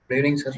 Good evening, sir.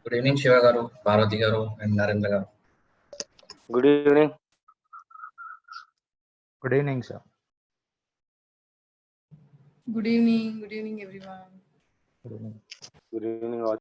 Good evening, Shiva garu, Bharati garu, and Narendra garu. Good evening. Good evening, sir. Good evening everyone. Good evening. Good evening all.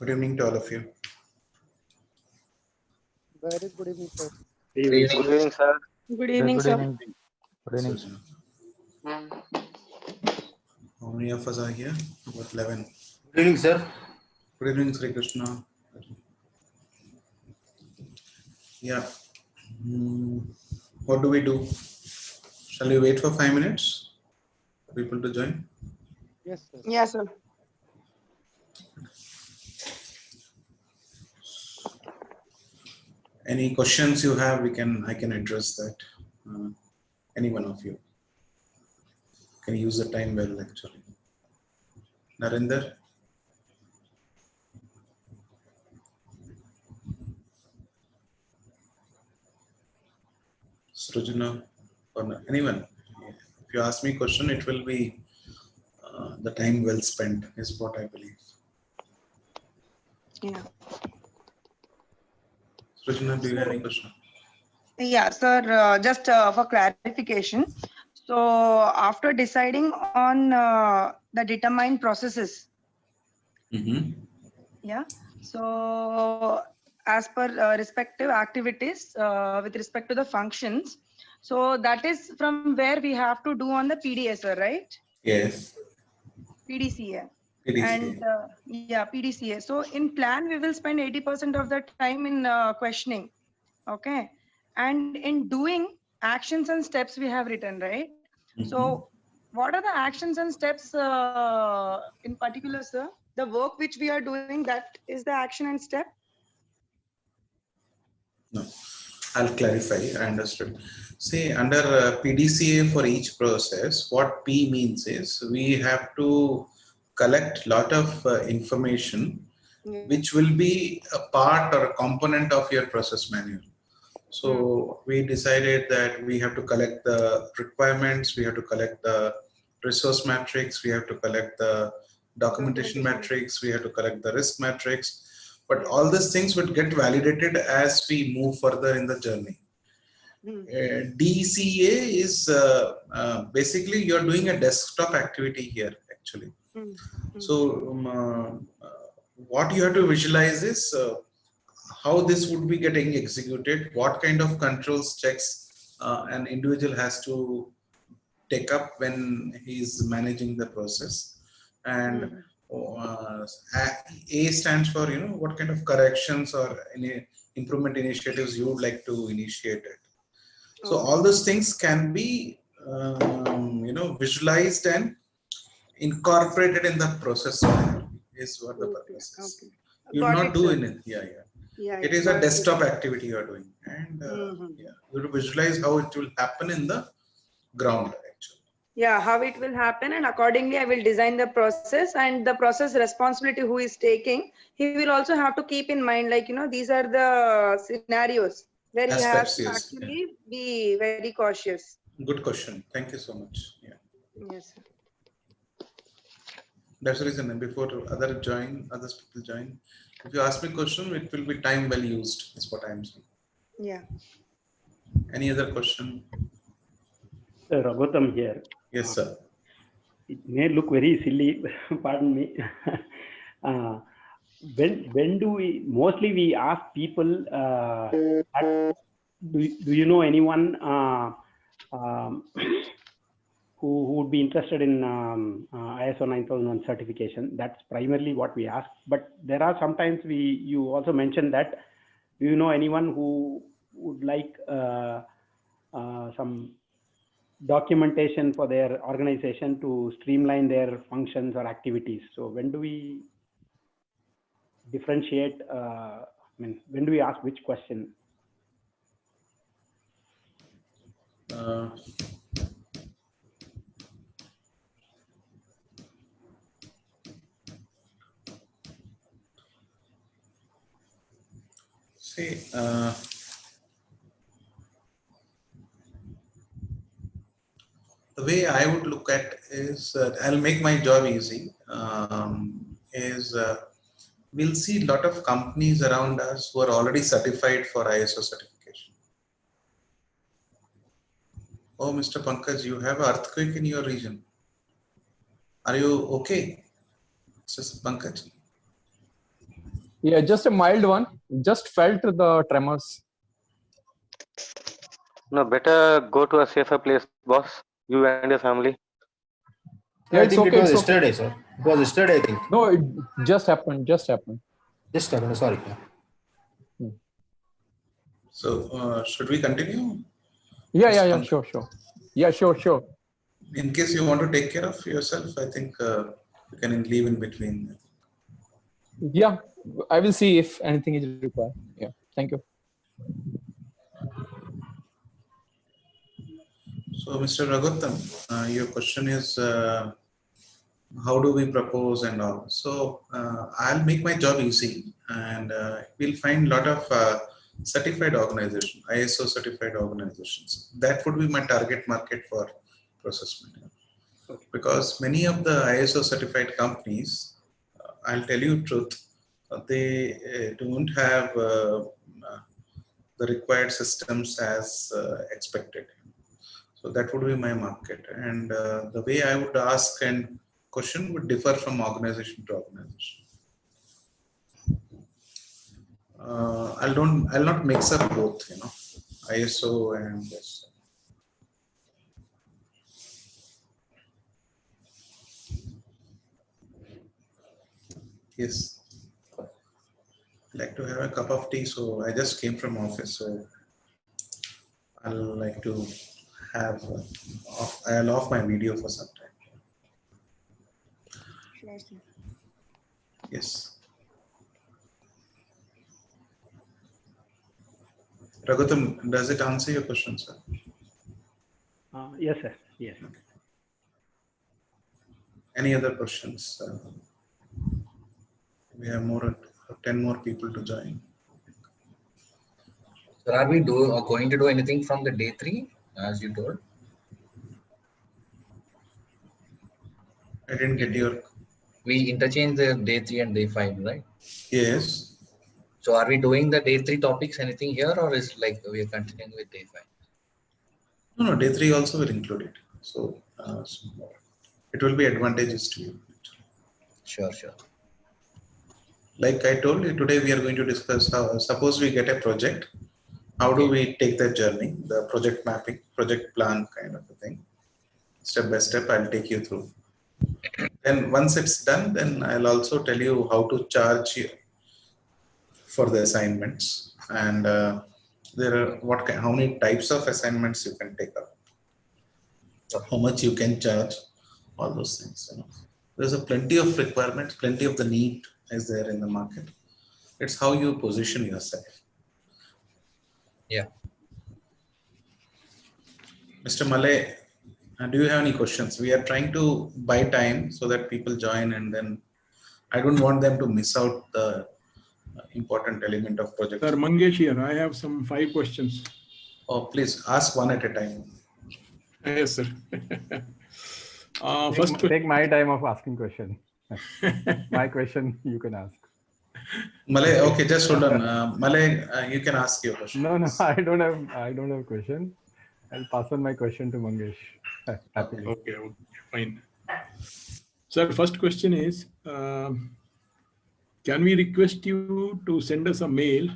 Good evening to all of you. Very good evening, sir. Good evening. Good evening, sir. Good Yeah, evening, good sir. evening. Good evening. Sujana. How many of us are here? About 11. Good evening, sir. Good evening, Sri Krishna. Yeah. What do we do? Shall we wait for 5 minutes for people to join? Yes, sir. Yes, sir. Any questions you have, I can address that. Any one of you can use the time well, actually. Narinder? Srujana? Or anyone? If you ask me a question, it will be the time well spent, is what I believe. Yeah. Srujana, do you have any question? Yeah, sir, just for clarification. So after deciding on the determined processes, Mm-hmm. yeah. So as per respective activities with respect to the functions, so that is from where we have to do on the PDSR, right? Yes. PDCA. PDCA. And yeah, PDCA. So in plan, we will spend 80% of the time in questioning. Okay. And in doing actions and steps we have written, right? So what are the actions and steps in particular, sir? The work which we are doing, that is the action and step? No, I'll clarify. I understood. See, under PDCA for each process, what P means is we have to collect lot of information Yeah. which will be a part or a component of your process manual. So we decided that we have to collect the requirements, we have to collect the resource matrix, we have to collect the documentation matrix, we have to collect the risk matrix. But all these things would get validated as we move further in the journey. DCA is basically you're doing a desktop activity here actually. So what you have to visualize is how this would be getting executed, what kind of controls checks an individual has to take up when he's managing the process. And A stands for, what kind of corrections or any improvement initiatives you would like to initiate it. So all those things can be, visualized and incorporated in the process is what the purpose is. You will not do it. Yeah. It is a desktop activity you are doing, and you will visualize how it will happen in the ground actually. Yeah, how it will happen, and accordingly I will design the process, and the process responsibility who is taking, he will also have to keep in mind, like, these are the scenarios where he has to actually be very cautious. Good question. Thank you so much. Yeah. Yes, sir. That's the reason. Before others people join, if you ask me a question, it will be time well used, is what I'm saying. Yeah. Any other question? Sir, Raghutam here. Yes, sir. It may look very silly, pardon me. When do we, mostly we ask people, do you know anyone who would be interested in ISO 9001 certification? That's primarily what we ask. But there are sometimes you also mentioned that, do you know anyone who would like some documentation for their organization to streamline their functions or activities? So when do we differentiate, when do we ask which question? See, the way I would look at is, I'll make my job easy, we'll see a lot of companies around us who are already certified for ISO certification. Oh, Mr. Pankaj, you have an earthquake in your region. Are you okay? Mr. Pankaj? Yeah, just a mild one. Just felt the tremors. No, better go to a safer place, boss. You and your family. Yeah, I it's think okay. it was It's okay. yesterday, sir. It was yesterday, I think. No, it just happened. Just happened. Just happened. Sorry. So should we continue? Yeah. Sure. Yeah, sure. In case you want to take care of yourself, I think you can leave in between. Yeah, I will see if anything is required. Yeah, thank you. So, Mr. Raghutam, your question is how do we propose and all. So, I'll make my job easy, and we'll find a lot of certified organizations, ISO certified organizations. That would be my target market for process mining. Because many of the ISO certified companies, I'll tell you the truth, they don't have the required systems as expected. So that would be my market. And the way I would ask and question would differ from organization to organization. I'll not mix up both, ISO and this. Yes. I'd like to have a cup of tea. So I just came from office. So I'll like to have, I'll off my video for some time. Yes. Raghutam, does it answer your question, sir? Yes, sir. Yes. Any other questions? We have 10 more people to join. So are we going to do anything from the day 3, as you told? I didn't get your. We interchange the day 3 and day 5, right? Yes. So are we doing the day 3 topics, anything here, or is like we are continuing with day 5? No, day 3 also will include it. So it will be advantageous to you. Sure. Like I told you, today we are going to discuss how, suppose we get a project, how do we take that journey, the project mapping, project plan kind of a thing. Step by step, I'll take you through. Then once it's done, then I'll also tell you how to charge you for the assignments, and there are how many types of assignments you can take up, how much you can charge, all those things. There's a plenty of requirements, plenty of the need is there in the market. It's how you position yourself. Yeah. Mr. Malay, do you have any questions? We are trying to buy time so that people join, and then I don't want them to miss out the important element of project. Sir, Mangesh here. I have some 5 questions. Oh, please ask one at a time. Yes, sir. First question. Take my time of asking question. My question you can ask. Malay, okay, just hold on. Malay, you can ask your question. No, I don't have question. I'll pass on my question to Mangesh. Happily. Okay, fine. Sir, first question is, can we request you to send us a mail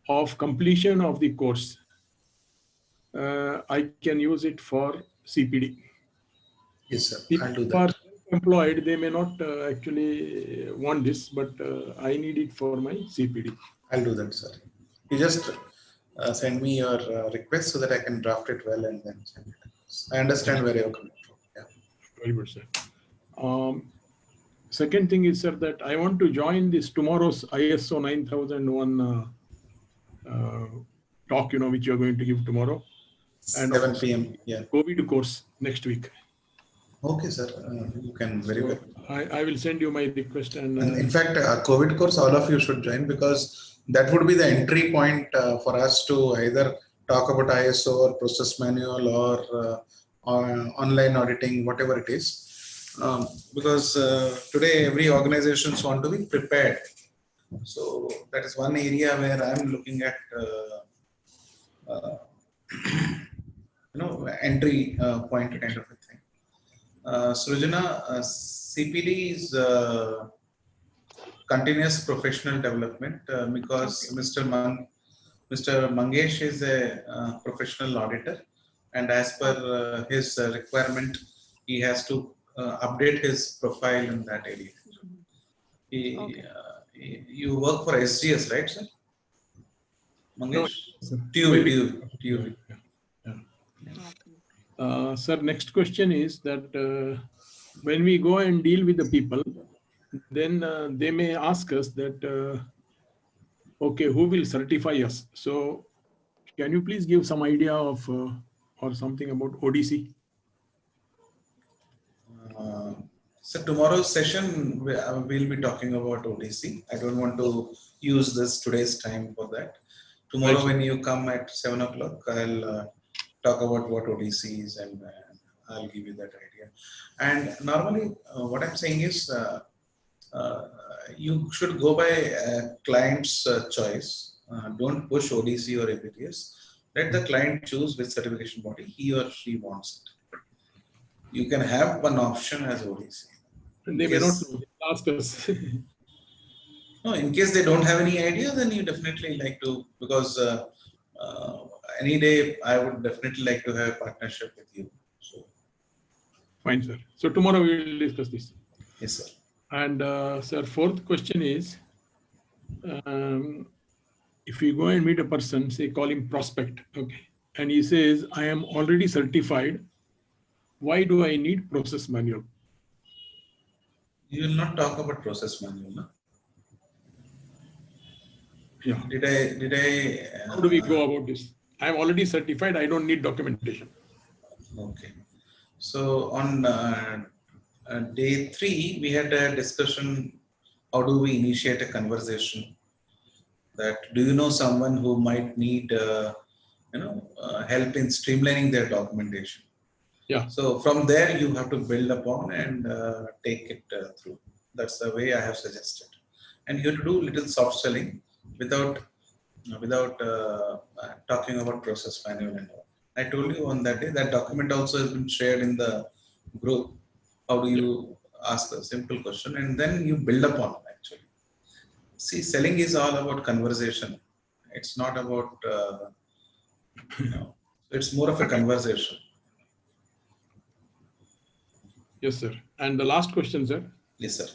of completion of the course? I can use it for CPD. Yes, sir. If I'll do you are that. employed, they may not actually want this, but I need it for my CPD. I'll do that, sir. You just send me your request so that I can draft it well and then send it. I understand where you're coming from. Yeah. Very good, sir. Second thing is, sir, that I want to join this tomorrow's ISO 9001 talk, which you are going to give tomorrow. And 7 p.m. Yeah. COVID course next week. Okay, sir. You can very well. I will send you my request. And in fact, COVID course, all of you should join, because that would be the entry point for us to either talk about ISO or process manual or online auditing, whatever it is. Because today every organizations want to be prepared. So that is one area where I'm looking at, entry point kind of a thing. Srujana, CPD is continuous professional development because Mr. Mangesh is a professional auditor, and as per his requirement, he has to update his profile in that area. You work for SGS, right, sir? Mangesh? Sir. TUV. Sir, next question is that when we go and deal with the people, then they may ask us that, okay, who will certify us? So can you please give some idea of or something about ODC? So tomorrow's session, we'll be talking about ODC. I don't want to use today's time for that. Tomorrow, when you come at 7 o'clock, I'll talk about what ODC is, and I'll give you that idea. And normally, what I'm saying is, you should go by client's choice. Don't push ODC or APTS. Let the client choose which certification body he or she wants it. You can have one option as ODC. They may not know. They'll ask us. No, in case they don't have any idea, then you definitely like to, because any day I would definitely like to have a partnership with you. So. Fine, sir. So tomorrow we will discuss this. Yes, sir. And sir, fourth question is, if you go and meet a person, say call him prospect, okay, and he says, I am already certified, why do I need process manual? You will not talk about process manual, no? Yeah. Did I? How do we go about this? I am already certified. I don't need documentation. Okay. So on day 3, we had a discussion. How do we initiate a conversation? That do you know someone who might need, help in streamlining their documentation? Yeah. So from there, you have to build upon and take it through. That's the way I have suggested. And you have to do little soft selling without talking about process manual and all. I told you on that day that document also has been shared in the group. How do you ask a simple question and then you build upon actually. See, selling is all about conversation. It's not about, it's more of a conversation. Yes, sir. And the last question, sir. Yes, sir.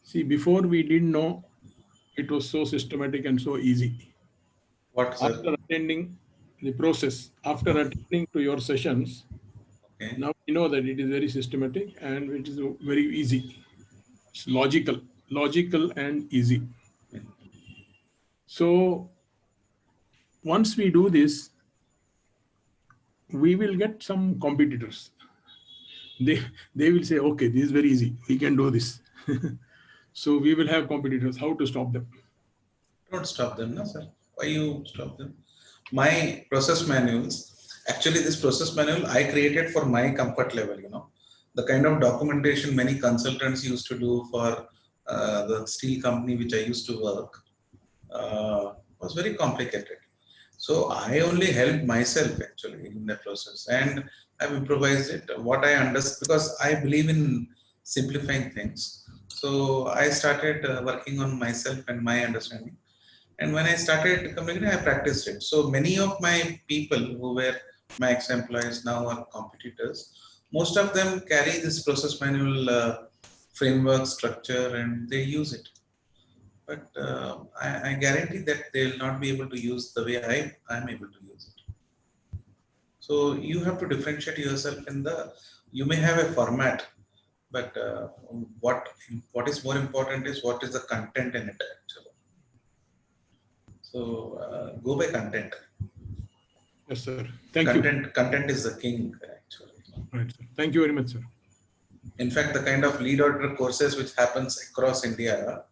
See, before we didn't know it was so systematic and so easy. What, sir? After attending the process, after attending to your sessions, okay. Now we know that it is very systematic and it is very easy. It's logical and easy. So once we do this, we will get some competitors. They will say, okay, this is very easy. We can do this. So we will have competitors. How to stop them? Don't stop them, no, sir. Why you stop them? My process manuals, actually this process manual I created for my comfort level, The kind of documentation many consultants used to do for the steel company which I used to work was very complicated. So I only helped myself actually in the process and I've improvised it. What I understand, because I believe in simplifying things. So I started working on myself and my understanding. And when I started communicating, I practiced it. So many of my people who were my ex-employees now are competitors. Most of them carry this process manual framework structure and they use it. But I guarantee that they will not be able to use the way I am able to use it. So you have to differentiate yourself in you may have a format, but what is more important is what is the content in it actually. So go by content. Yes, sir. Thank you. Content is the king actually. Right, sir. Thank you very much, sir. In fact, the kind of lead auditor courses which happens across India,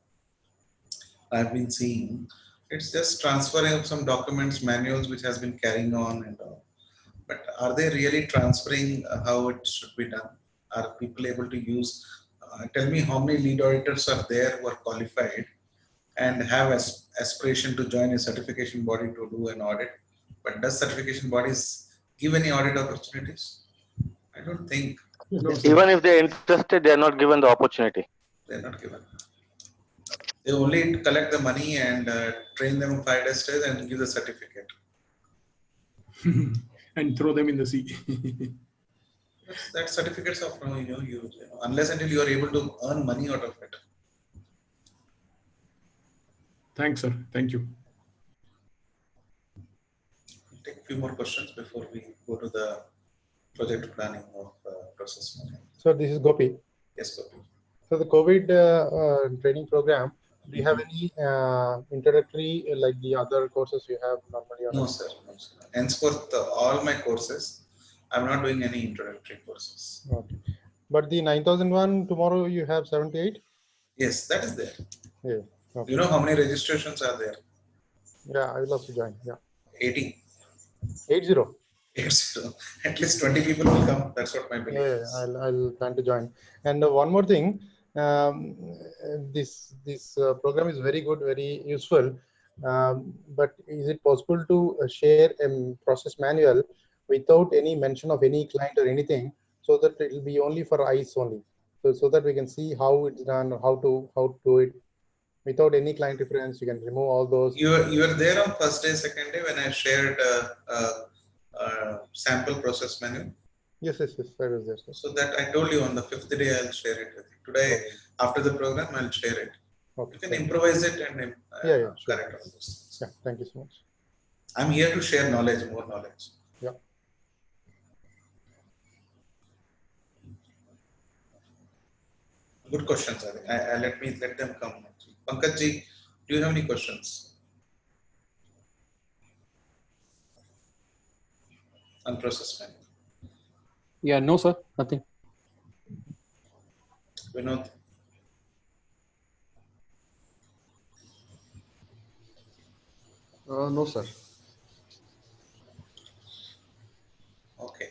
I've been seeing, it's just transferring of some documents, manuals which has been carrying on and all. But are they really transferring how it should be done? Are people able to use? Tell me how many lead auditors are there who are qualified and have aspiration to join a certification body to do an audit. But does certification bodies give any audit opportunities? I don't think. No, sir. Even if they're interested, they're not given the opportunity. They're not given. They only collect the money and train them 5 days straight and give the certificate. And throw them in the sea. That certificates of no use, you know, unless until you are able to earn money out of it. Thanks, sir. Thank you. We'll take a few more questions before we go to the project planning of process management. So this is Gopi. Yes, Gopi. So the COVID training program, do you have any introductory like the other courses you have normally? No, sir. No, sir. Henceforth, all my courses, I'm not doing any introductory courses. Okay. But the 9001 tomorrow you have 78? Yes, that is there. Yeah. Okay. You know how many registrations are there? Yeah, I will also join. Yeah. 80. 80. 80. At least 20 people will come. That's what my belief Yeah, is. I'll plan to join. And one more thing, this program is very good, very useful. But is it possible to share a process manual without any mention of any client or anything, so that it will be only for eyes only, so that we can see how it's done, how to do it without any client reference? You can remove all those. You were there on first day, second day when I shared sample process manual. Yes, I was there. Sir. So that I told you on the 5th day I'll share it with you. Today, after the program, I'll share it. Okay. You can improvise it and sure. correct all those things. Yeah, thank you so much. I'm here to share knowledge, more knowledge. Yeah. Good questions, I think. Let them come. Pankaj ji, do you have any questions on process manual? Yeah, no, sir, nothing. Vinod? No, sir. Okay.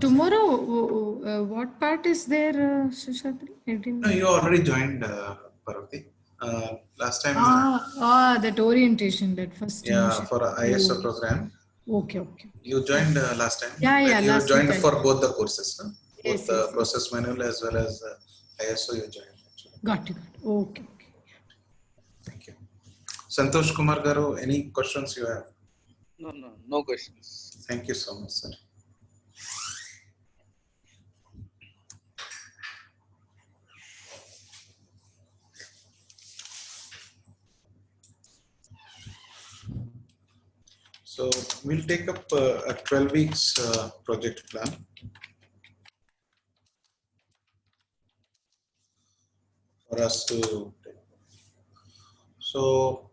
Tomorrow, what part is there, Shashadri? No, you already joined, Parvati. Last time. That orientation, that first. Yeah, for a ISO program. Okay. You joined last time. Yeah. You last joined week for both the courses, no? Yes, Both the yes. process manual as well as ISO you joined. Actually. Got it. Okay. Thank you. Santosh Kumar Garu, any questions you have? No questions. Thank you so much, sir. So we'll take up a 12 weeks project plan. For us to take. So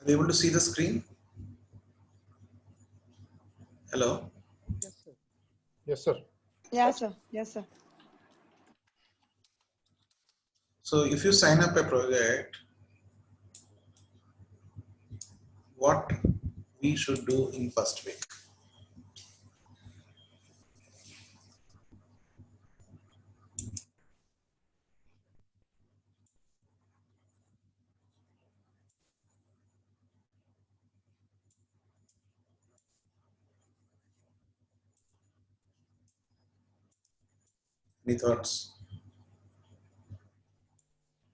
are you able to see the screen? Hello? Yes, sir. Yes, sir. Yes, sir. Yes, sir. So if you sign up a project, what we should do in first week? Any thoughts?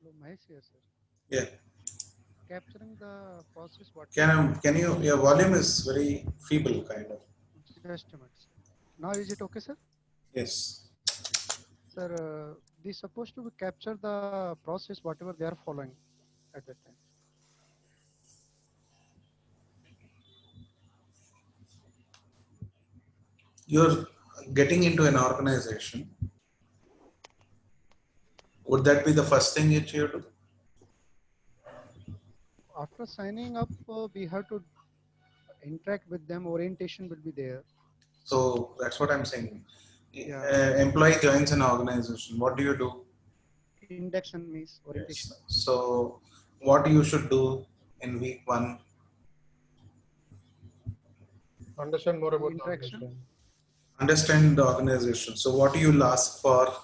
Hello, Mahesh here, sir. Yeah. Capturing the process. What? Can you? Your volume is very feeble, kind of. Just a minute. Now is it okay, sir? Yes. Sir, they supposed to capture the process whatever they are following at that time. You're getting into an organization. Would that be the first thing that you do? After signing up, we have to interact with them. Orientation will be there. So that's what I'm saying. Yeah. Employee joins an organization. What do you do? Induction means orientation. Yes. So what you should do in week 1? Understand more about Interaction. the organization. Understand the organization. So what do you ask for?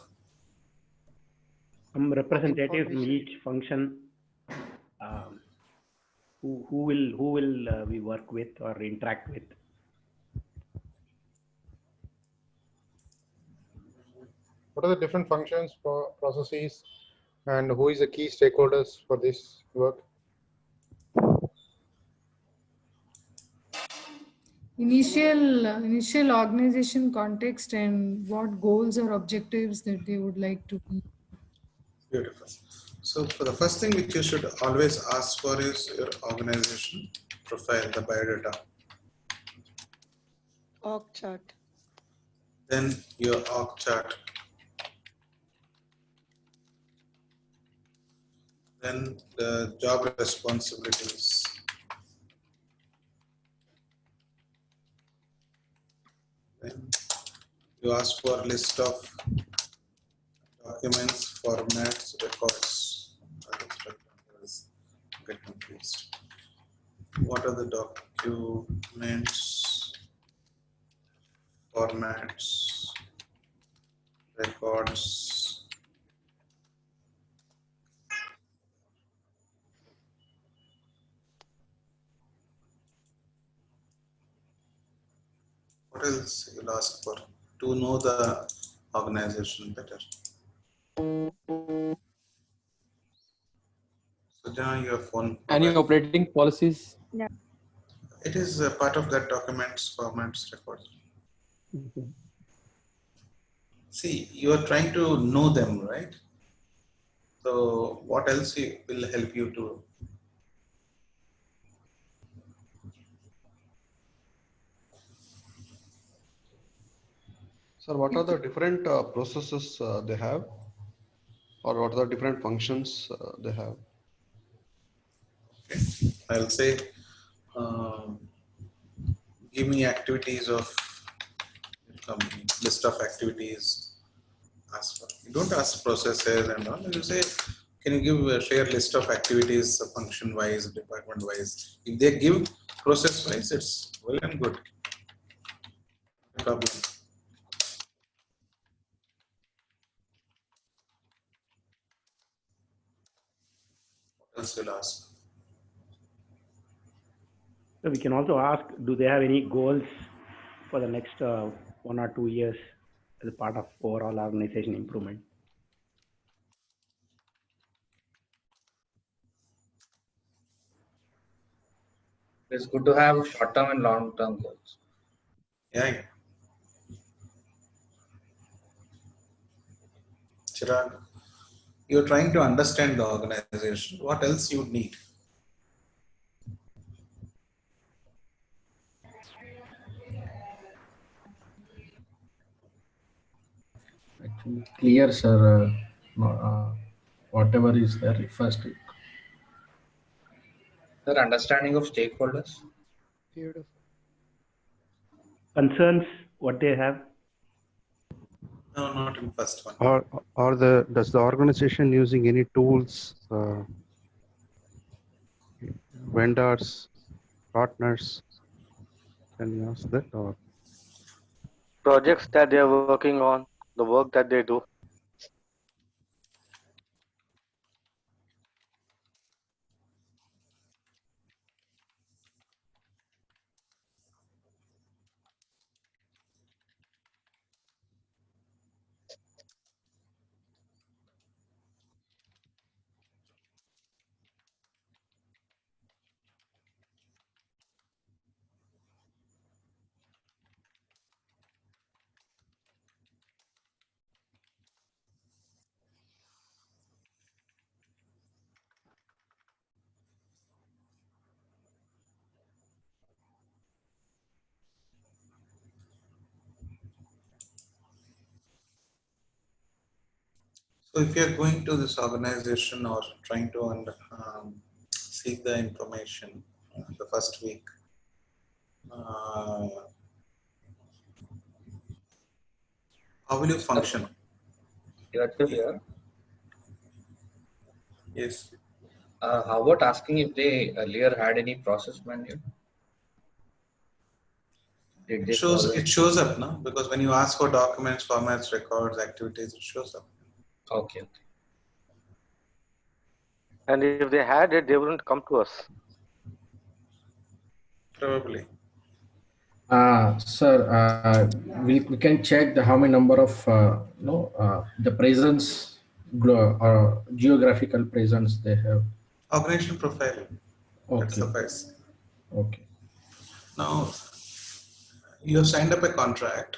some representative from information. each function. Who will we work with or interact with? What are the different functions, processes, and who is the key stakeholders for this work? Initial organization context and what goals or objectives that they would like to meet. Beautiful. So for the first thing which you should always ask for is your organization profile, the biodata. Org chart. Then your org chart. Then the job responsibilities. Then you ask for a list of documents, formats, records. Get confused. What are the documents, formats, records? What else you'll ask for to know the organization better? So now your phone. Any operating policies? Yeah. It is a part of that documents, formats, records. See, you are trying to know them, right? So what else will help you to? Sir, what are the different processes they have? Or what are the different functions they have? Okay. I'll say, give me activities of company, list of activities. Ask for. You don't ask processes and all. You say, can you give a share list of activities, function wise, department wise? If they give process wise, it's well and good. No problem. What else will ask? So we can also ask, do they have any goals for the next 1 or 2 years as a part of overall organization improvement? It's good to have short-term and long-term goals. Yeah. Chirag, you're trying to understand the organization. What else you need? Actually, clear, sir. Whatever is there, first. Sir, understanding of stakeholders. Beautiful. Concerns, what they have? No, not in first one. Does the organization using any tools, vendors, partners? Can you ask that? Or Projects that they are working on, the work that they do. So if you're going to this organization or trying to seek the information the first week, how will you function? You're still here. Yes. How about asking if they earlier had any process manual? It shows up now, because when you ask for documents, formats, records, activities, it shows up. Okay. And if they had it, they wouldn't come to us. Probably. Sir, we can check the how many number of the presence or geographical presence they have. Organization profile. That Okay. suffice. Okay. Now, you have signed up a contract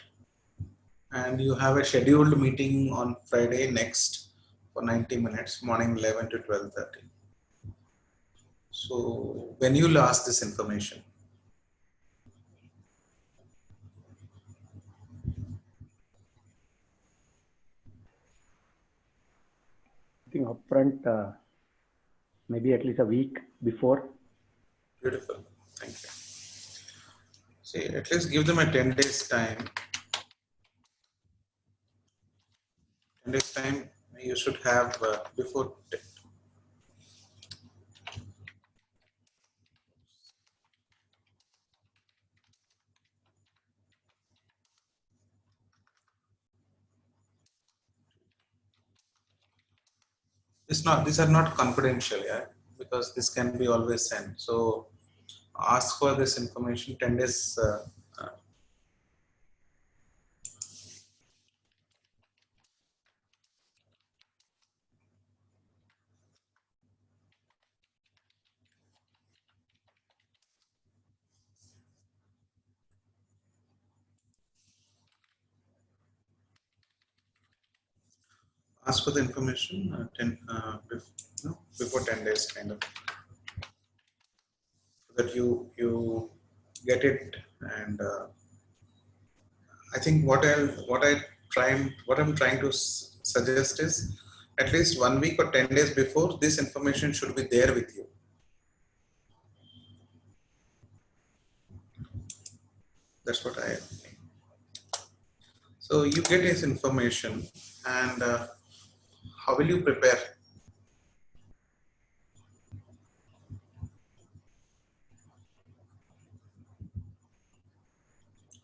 and you have a scheduled meeting on Friday next for 90 minutes, morning 11 to 12:30. So when you will ask this information? I think upfront, maybe at least a week before. Beautiful. Thank you. See, at least give them a 10 days time. 10 days time you should have before. It's not, these are not confidential, yeah, because this can be always sent. So ask for this information 10 days. Ask for the information before 10 days, kind of, so that you get it. And I think what I'm trying to suggest is at least 1 week or 10 days before, this information should be there with you. That's what I think. So you get this information, and how will you prepare?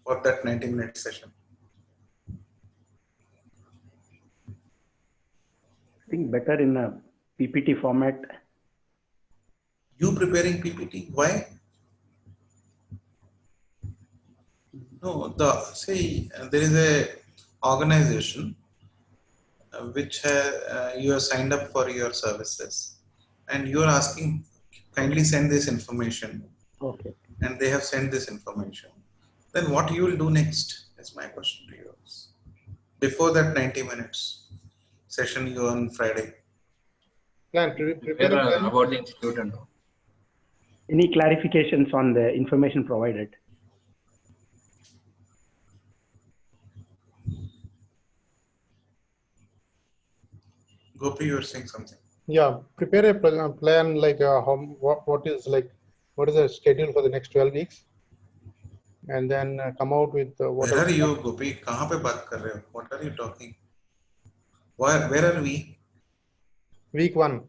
For that 90-minute session? I think better in a PPT format. You preparing PPT? Why? No, there is a organization which you have signed up for your services, and you are asking, kindly send this information. Okay. And they have sent this information. Then what you will do next is my question to you. Before that 90 minutes session you on Friday. Plan, prepare the plan. About the institute and all. Any clarifications on the information provided? Gopi, you are saying something. Yeah, prepare a plan like what is the schedule for the next 12 weeks, and then come out with what. Where are you, Gopi? Kahan pe baat kar rahe ho? What are you talking? Where are we? Week 1.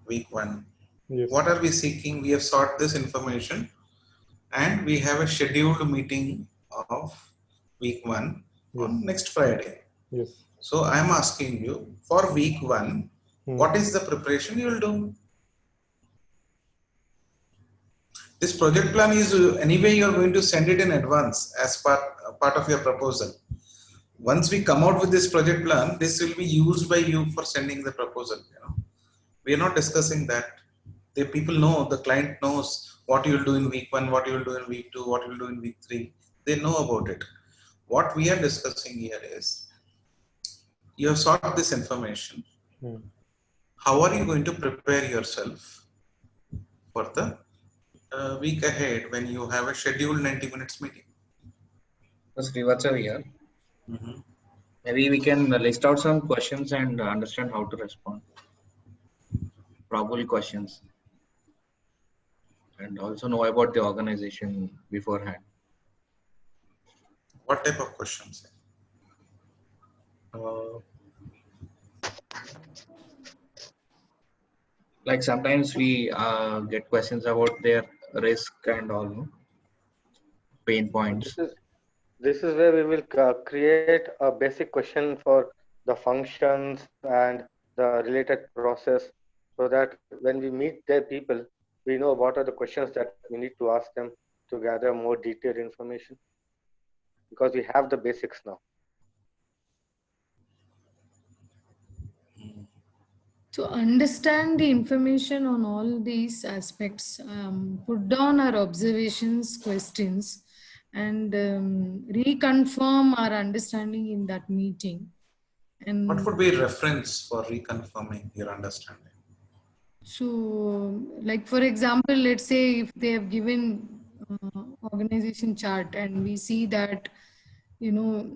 Week 1. Yes. What are we seeking? We have sought this information, and we have a scheduled meeting of week 1 on next Friday. Yes. So I am asking you, for week 1, what is the preparation you will do? This project plan is anyway you are going to send it in advance as part of your proposal. Once we come out with this project plan, this will be used by you for sending the proposal. We are not discussing that. The people know, the client knows what you will do in week 1, what you will do in week 2, what you will do in week 3. They know about it. What we are discussing here is, you have sought this information. How are you going to prepare yourself for the week ahead when you have a scheduled 90 minutes meeting? Srivatsa here. Maybe we can list out some questions and understand how to respond. Probable questions. And also know about the organization beforehand. What type of questions? Like sometimes we get questions about their risk and all, no? Pain points. This is where we will create a basic question for the functions and the related process so that when we meet their people, we know what are the questions that we need to ask them to gather more detailed information, because we have the basics now. To understand the information on all these aspects, put down our observations, questions, and reconfirm our understanding in that meeting. And What would be a reference for reconfirming your understanding? so, like for example, let's say if they have given organization chart and we see that, you know,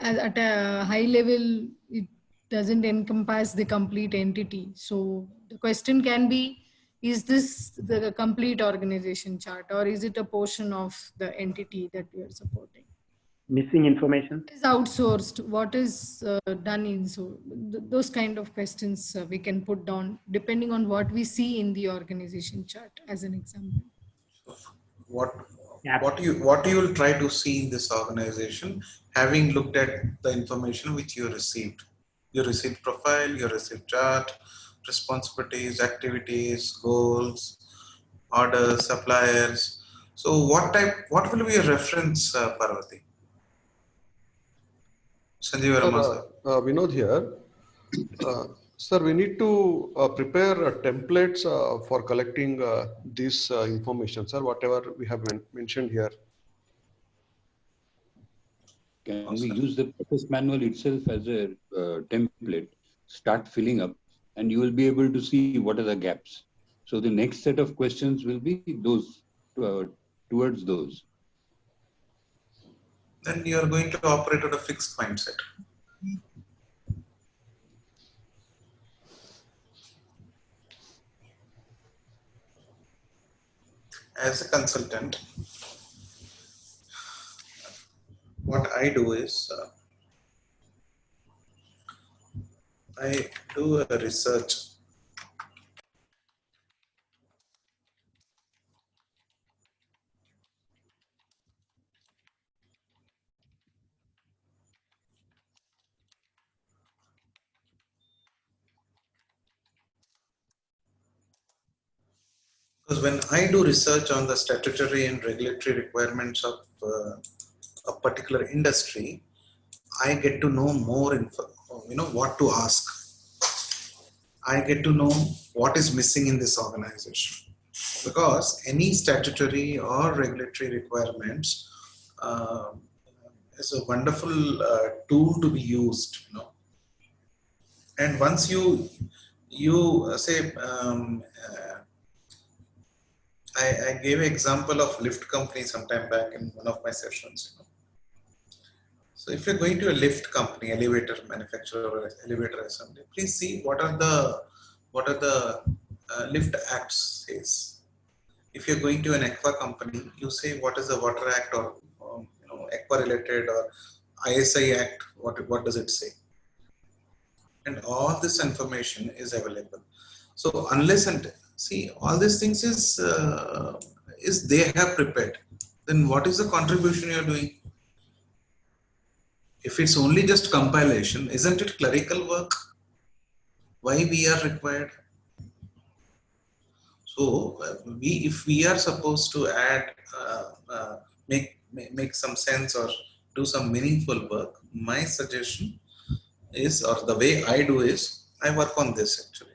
at a high level, it doesn't encompass the complete entity. So the question can be, is this the complete organization chart or is it a portion of the entity that we are supporting? Missing information? What is outsourced? What is done in? So those kind of questions we can put down depending on what we see in the organization chart as an example. What you will try to see in this organization, having looked at the information which you received. You received profile, you received chart, responsibilities, activities, goals, orders, suppliers. So what will be a reference, Parvati? Sanjeev Verma, sir. Vinod here. Sir, we need to prepare templates for collecting this information, sir, whatever we have mentioned here. Can we use the process manual itself as a template, start filling up, and you will be able to see what are the gaps. So the next set of questions will be those, towards those. Then you are going to operate at a fixed mindset. As a consultant, what I do is I do a research. Because when I do research on the statutory and regulatory requirements of a particular industry, I get to know more info, what to ask. I get to know what is missing in this organization. Because any statutory or regulatory requirements is a wonderful tool to be used. And once you say, I gave an example of lift company sometime back in one of my sessions. So if you're going to a lift company, elevator manufacturer or elevator assembly, please see what are the lift acts says. If you're going to an aqua company, you say what is the water act or aqua related or ISI act, what does it say? And all this information is available. So unless and see all these things is they have prepared, then what is the contribution you're doing? If it's only just compilation, isn't it clerical work? Why we are required? So if we are supposed to add, make some sense or do some meaningful work, my suggestion is, or the way I do is, I work on this actually.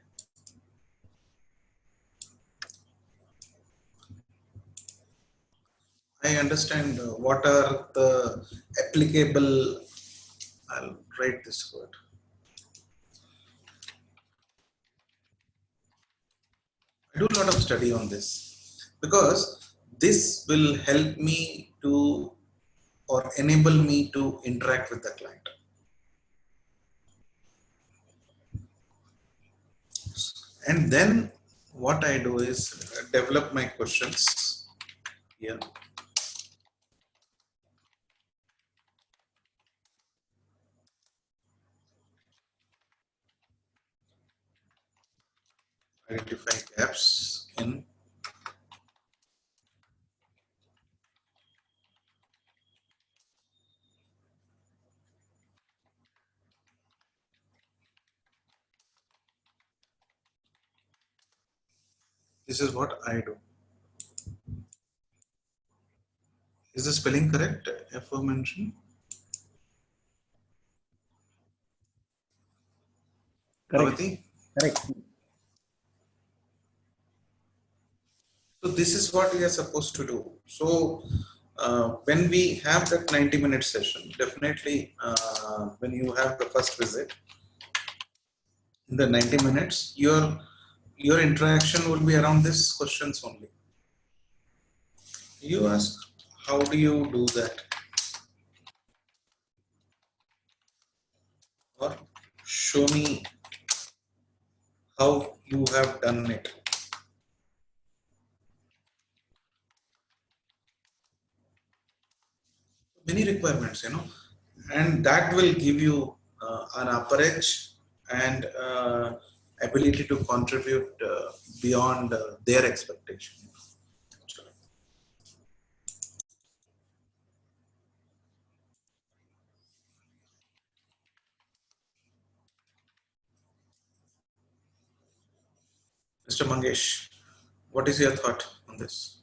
I understand what are the applicable, I'll write this word. I do a lot of study on this because this will help me to or enable me to interact with the client. And then what I do is develop my questions here. Identify gaps in This is what I do. Is the spelling correct? Aforementioned. Correct. Correct. So this is what we are supposed to do. So when we have that 90-minute session, definitely when you have the first visit, in the 90 minutes, your interaction will be around these questions only. You ask, how do you do that? Or show me how you have done it. Many requirements, and that will give you an upper edge and ability to contribute beyond their expectation. Mr. Mangesh, what is your thought on this?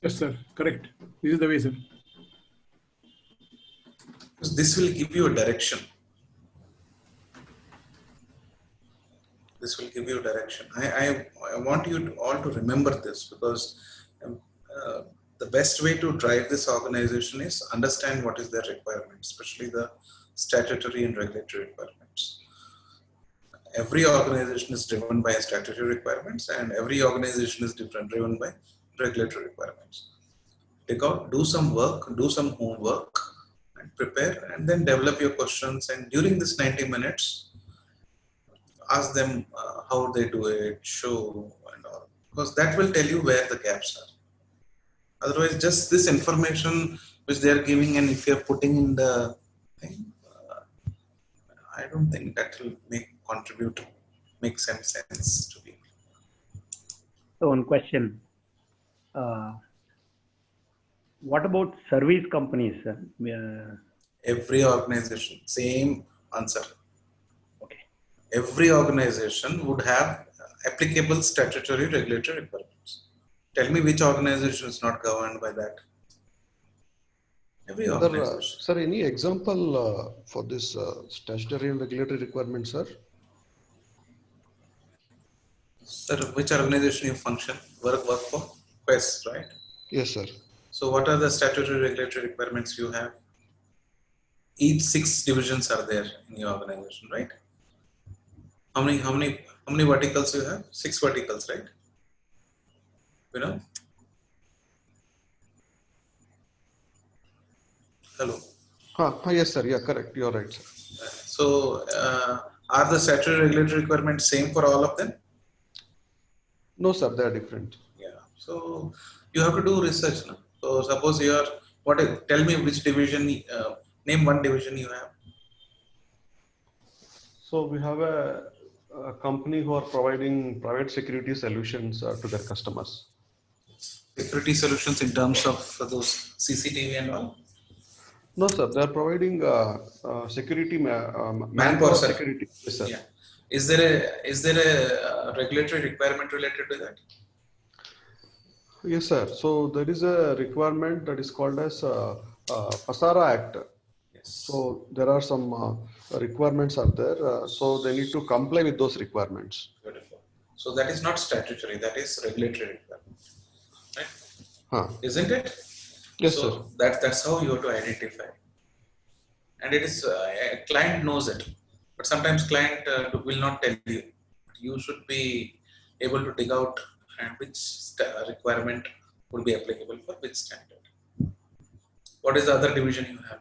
Yes, sir. Correct. This is the way, sir. Because this will give you a direction. This will give you a direction. I want you all to remember this, because the best way to drive this organization is understand what is their requirements, especially the statutory and regulatory requirements. Every organization is driven by statutory requirements, and every organization is driven by regulatory requirements. Take out, do some work, do some homework, and prepare, and then develop your questions. And during this 90 minutes, ask them how they do it, show, and all, because that will tell you where the gaps are. Otherwise, just this information which they are giving, and if you are putting in the thing, I don't think that will make some sense to me. So one question. What about service companies? Every organization, same answer. Okay. Every organization would have applicable statutory regulatory requirements. Tell me which organization is not governed by that. Every organization. Sir, any example for this statutory and regulatory requirements, sir? Sir, which organization you function, work for? Quest, right? Yes, sir. So what are the statutory regulatory requirements you have? Each 6 divisions are there in your organization, right? How many verticals you have? 6 verticals, right? You know? Hello. Yes, sir. Yeah, correct. You're right, sir. So are the statutory regulatory requirements same for all of them? No, sir. They are different. Yeah. So you have to do research now. So suppose you are, tell me which division, name one division you have. So we have a company who are providing private security solutions to their customers. Security solutions in terms of those CCTV and all? No, sir. They are providing security, manpower security. Yes, sir. Yeah. Is there a regulatory requirement related to that? Yes, sir. So there is a requirement that is called as PASARA Act. Yes. So there are some requirements are there. So they need to comply with those requirements. Beautiful. So that is not statutory, that is regulatory requirement, right? Isn't it? Yes, so sir. That's how you have to identify. And it is, client knows it, but sometimes client will not tell you. You should be able to dig out and which requirement would be applicable for which standard. What is the other division you have?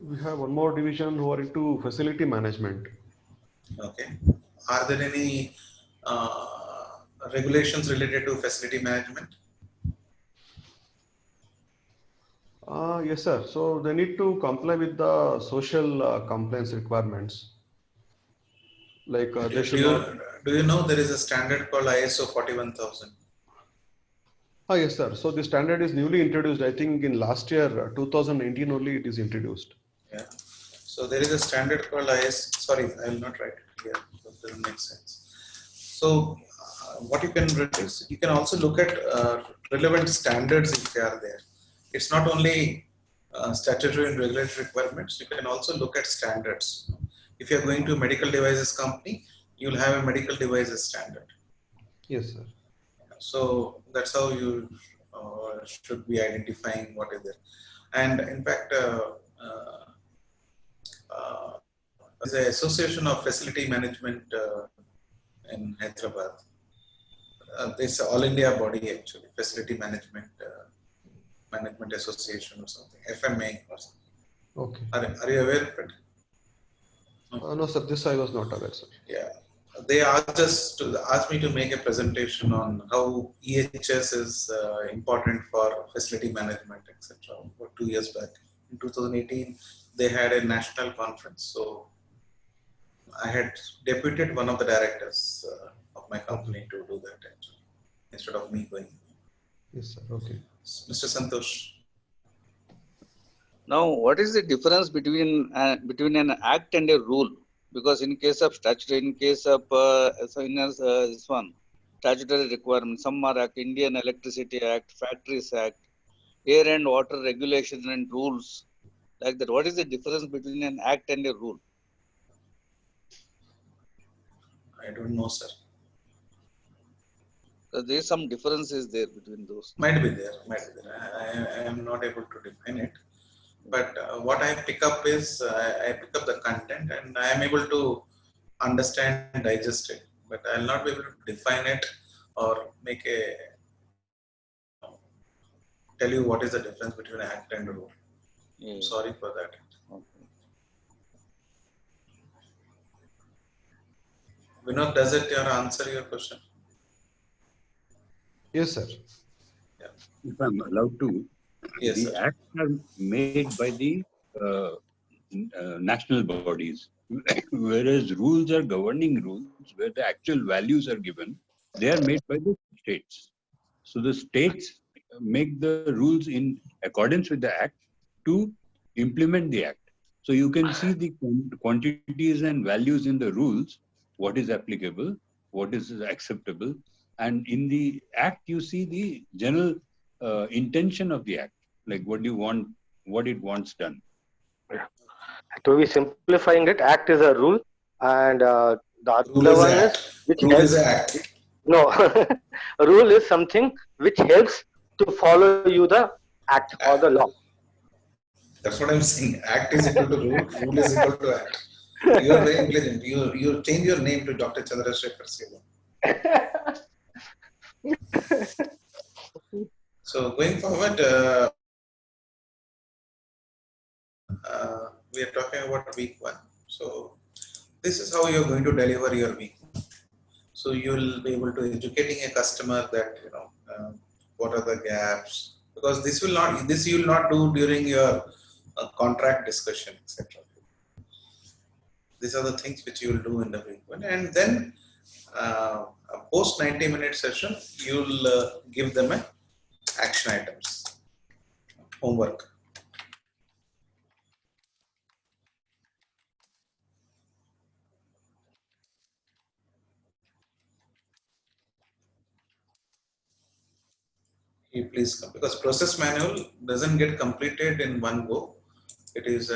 We have one more division who are into facility management. Okay. Are there any regulations related to facility management? Yes, sir. So they need to comply with the social compliance requirements. Like they should do you know there is a standard called ISO 41000? Yes, sir. So the standard is newly introduced. I think in last year, 2019 only it is introduced. Yeah. So there is a standard called ISO. Sorry, I will not write it here. That doesn't make sense. So what you can do is you can also look at relevant standards if they are there. It's not only statutory and regulatory requirements. You can also look at standards. If you are going to a medical devices company, you will have a medical devices standard. Yes, sir. So that's how you should be identifying what is there. And in fact, there's an association of facility management in Hyderabad. This all India body actually, facility management association or something, FMA or something. Okay. Are you aware of it? No, sir. This I was not aware, sir. Yeah. They asked me to make a presentation on how EHS is important for facility management, etc. 2 years back. In 2018, they had a national conference. So I had deputed one of the directors of my company to do that actually, instead of me going. Yes, sir. Okay. Mr. Santosh. Now, what is the difference between an act and a rule? Because in case of statutory, in case of this one, statutory requirements, some are Act, Indian Electricity Act, Factories Act, Air and Water Regulations and rules, like that. What is the difference between an act and a rule? I don't know, sir. So there is some differences there between those. Might be there. I am not able to define it. But what I pick up is I pick up the content and I am able to understand and digest it. But I will not be able to define it or make tell you what is the difference between act and rule. I'm sorry for that. Okay. Vinod, does it answer your question? Yes, sir. Yeah. If I'm allowed to, yes, the sir. acts are made by the national bodies, whereas rules are governing rules where the actual values are given. They are made by the states. So the states make the rules in accordance with the act to implement the act. So you can see the quantities and values in the rules, what is applicable, what is acceptable, and in the act you see the general intention of the act, like what you want, what it wants done. To be simplifying it, act is a rule, and the other one is which rule helps. Is act. No, a rule is something which helps to follow you the act or the law. That's what I'm saying. Act is equal to rule. Rule is equal to act. You are very intelligent. You change your name to Dr. Chandrasekhar Siva. So going forward, we are talking about week 1. So this is how you are going to deliver your week 1. So you will be able to educating a customer that what are the gaps, because this you will not do during your contract discussion, etc. These are the things which you will do in the week 1, and then a post 90-minute session you will give them action items, homework. You please come, because process manual doesn't get completed in one go. It is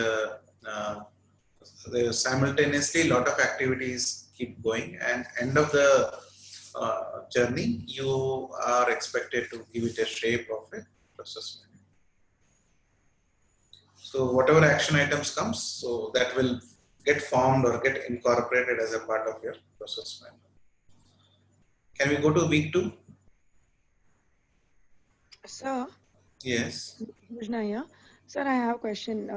simultaneously lot of activities keep going, and end of the journey you are expected to give it a shape of a process manual. So whatever action items comes, so that will get formed or get incorporated as a part of your process manual. Can we go to week 2? Sir. Yes. Bhujna here. Sir, I have a question.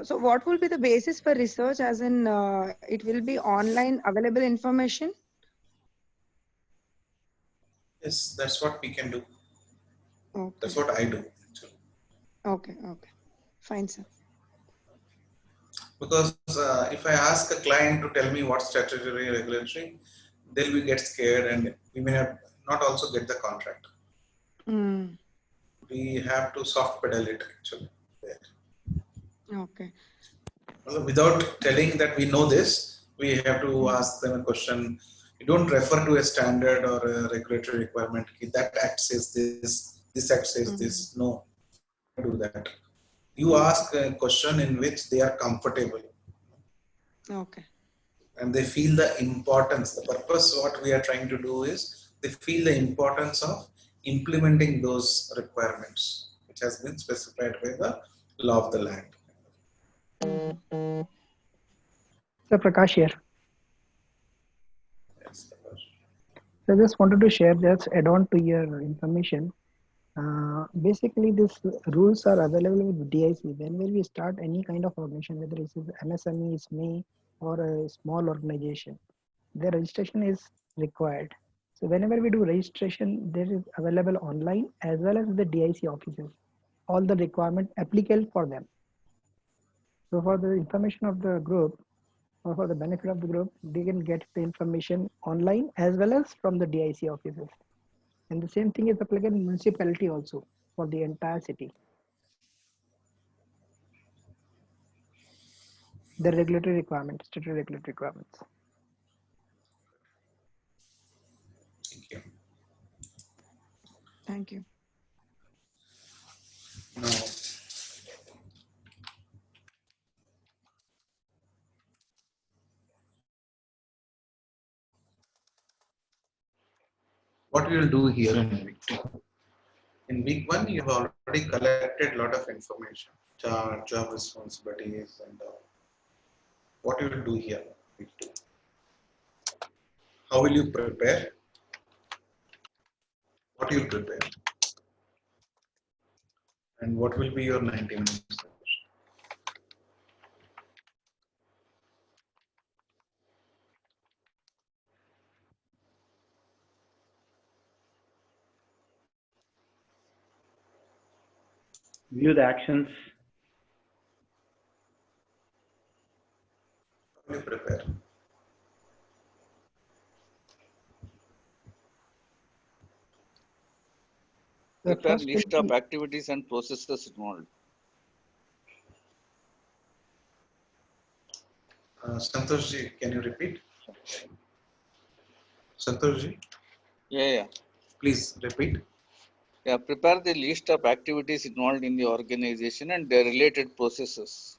So what will be the basis for research, as in it will be online available information? Yes, that's what we can do. Okay. That's what I do. Actually. Okay. Fine, sir. Because if I ask a client to tell me what's statutory regulatory, they'll get scared and we may not also get the contract. Mm. We have to soft pedal it actually. Okay. Without telling that we know this, we have to ask them a question. You don't refer to a standard or a regulatory requirement. That act says this act says this. No, don't do that. You ask a question in which they are comfortable. Okay. And they feel the importance. The purpose, what we are trying to do is they feel the importance of implementing those requirements, which has been specified by the law of the land. So Prakash here. Yes, Prakash. So I just wanted to share, just add on to your information. Basically, these rules are available with DIC. Whenever we start any kind of organization, whether it's MSME, SME, or a small organization, the registration is required. So whenever we do registration, there is available online as well as the DIC offices, all the requirement applicable for them. So for the information of the group, or for the benefit of the group, they can get the information online as well as from the DIC offices. And the same thing is applicable in municipality also for the entire city. The regulatory requirements, statutory regulatory requirements. Thank you. Thank you. Now, what we will do here in week 2. In week 1, you have already collected a lot of information, chart, job responsibilities, and what you will do here in week 2. How will you prepare? What you will prepare? And what will be your 90 minutes? View the actions. How will you prepare? Prepare list of activities and processes involved. Santoshji, can you repeat? Santoshji? Yeah. Please repeat. Yeah, prepare the list of activities involved in the organization and their related processes.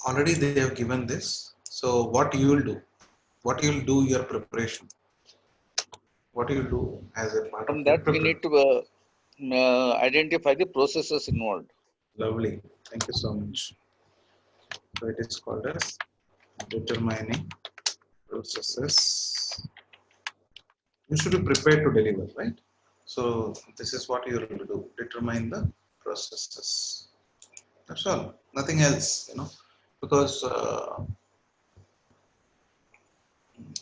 Already they have given this. So what you will do? What you will do your preparation? What you will do as a part From of that, your we need to identify the processes involved. Lovely. Thank you so much. So it is called as determining processes. You should be prepared to deliver, right? So this is what you will do. Determine the processes. That's all. Nothing else, because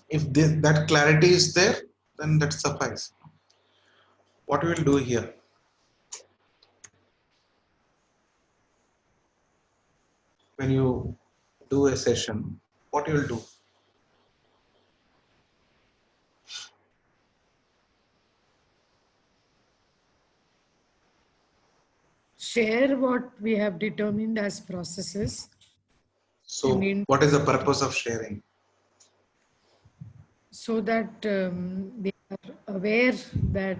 if that clarity is there, then that suffices. What we will do here? When you do a session, what you will do? Share what we have determined as processes. So what is the purpose of sharing? So that they are aware that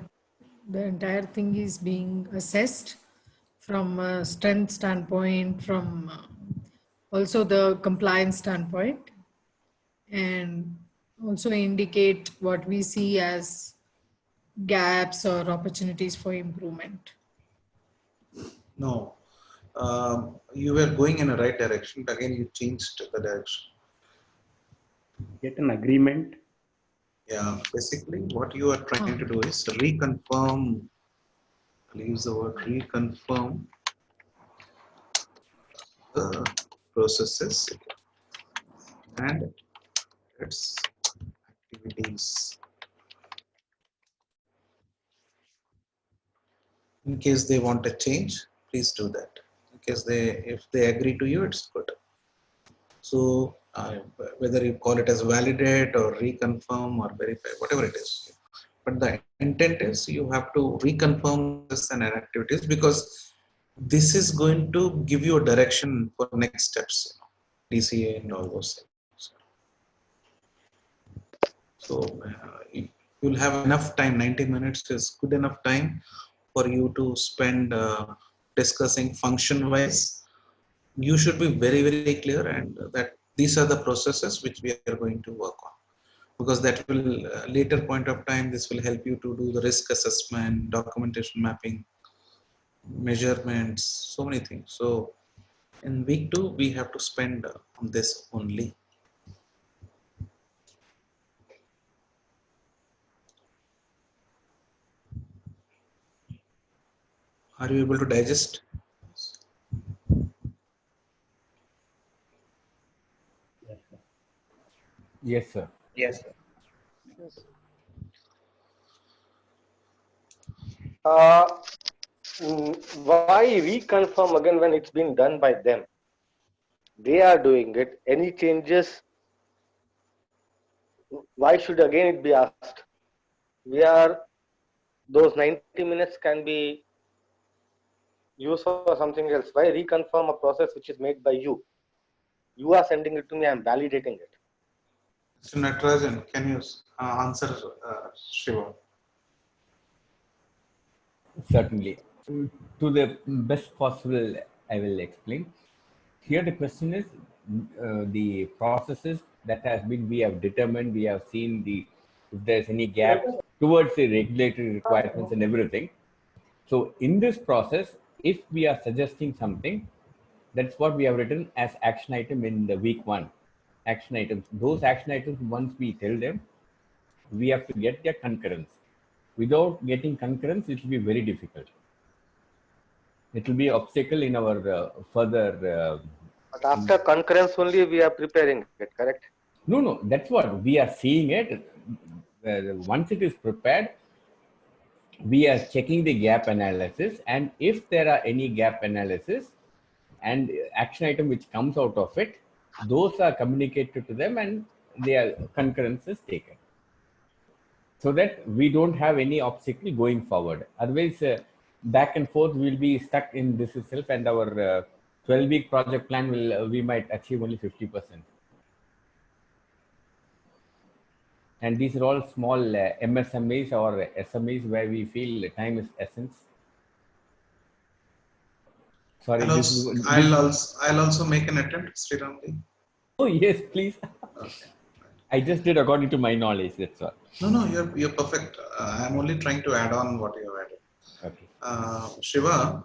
the entire thing is being assessed from a strength standpoint, from also the compliance standpoint, and also indicate what we see as gaps or opportunities for improvement. No, you were going in a right direction, but again you changed the direction. Get an agreement. Yeah, basically what you are trying to do is reconfirm, I'll use the word reconfirm the processes and its activities. In case they want a change, please do that. In case if they agree to you, it's good. So whether you call it as validate or reconfirm or verify, whatever it is. But the intent is you have to reconfirm this and activities, because this is going to give you a direction for next steps, DCA and all those things. So you'll have enough time. 90 minutes is good enough time for you to spend discussing function wise. You should be very, very clear, and that these are the processes which we are going to work on, because that will later point of time, this will help you to do the risk assessment, documentation mapping, measurements, so many things. So in week 2 we have to spend on this only. Are you able to digest? Yes, sir. Yes, sir. Yes. Why reconfirm again when it's been done by them? They are doing it. Any changes? Why should again it be asked? Those 90 minutes can be used for something else. Why reconfirm a process which is made by you? You are sending it to me, I'm validating it. Mr. Natarajan, can you answer Shiva? Certainly. To the best possible, I will explain. Here the question is the processes that has been, we have determined, we have seen if there's any gap towards the regulatory requirements and everything. So in this process, if we are suggesting something, that's what we have written as action item in the week 1. Action items. Those action items, once we tell them, we have to get their concurrence. Without getting concurrence, it will be very difficult. It will be an obstacle in our further. But after concurrence only we are preparing it, correct? No, that's what we are seeing it. Once it is prepared, we are checking the gap analysis, and if there are any gap analysis and action item which comes out of it, those are communicated to them and their concurrence is taken, so that we don't have any obstacle going forward. Otherwise, back and forth we'll be stuck in this itself, and our 12-week project plan we might achieve only 50%. And these are all small MSMEs or SMEs where we feel time is essence. Sorry, I'll also make an attempt, Sriramji. Oh yes, please. Okay. I just did according to my knowledge. That's all. No, you're perfect. I'm only trying to add on what you have added. Okay. Shiva,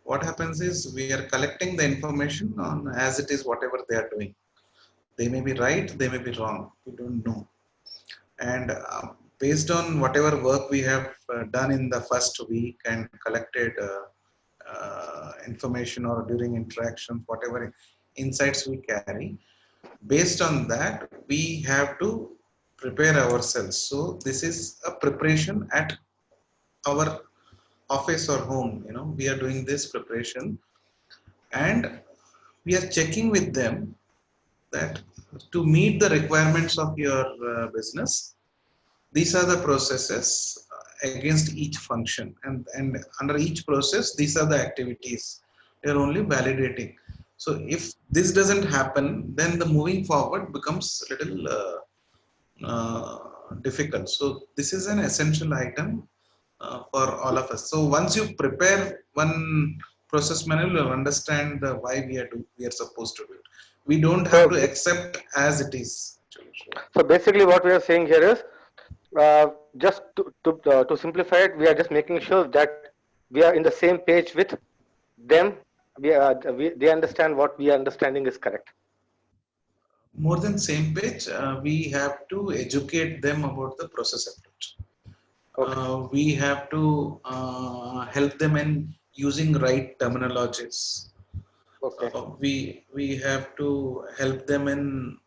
what happens is we are collecting the information on as it is, whatever they are doing. They may be right, they may be wrong. We don't know. And based on whatever work we have done in the first week and collected information or during interactions, whatever insights we carry, based on that, we have to prepare ourselves. So this is a preparation at our office or home. We are doing this preparation, and we are checking with them that to meet the requirements of your business, these are the processes against each function, and under each process, these are the activities. They are only validating. So if this doesn't happen, then the moving forward becomes a little difficult. So this is an essential item for all of us. So once you prepare one process manual, you'll understand why we are supposed to do it. We don't have to accept as it is. So basically what we are saying here is, just to simplify it, we are just making sure that we are in the same page with them. They understand what we are understanding is correct. More than same page, we have to educate them about the process approach. Okay. We have to help them in using right terminologies. Okay. We have to help them in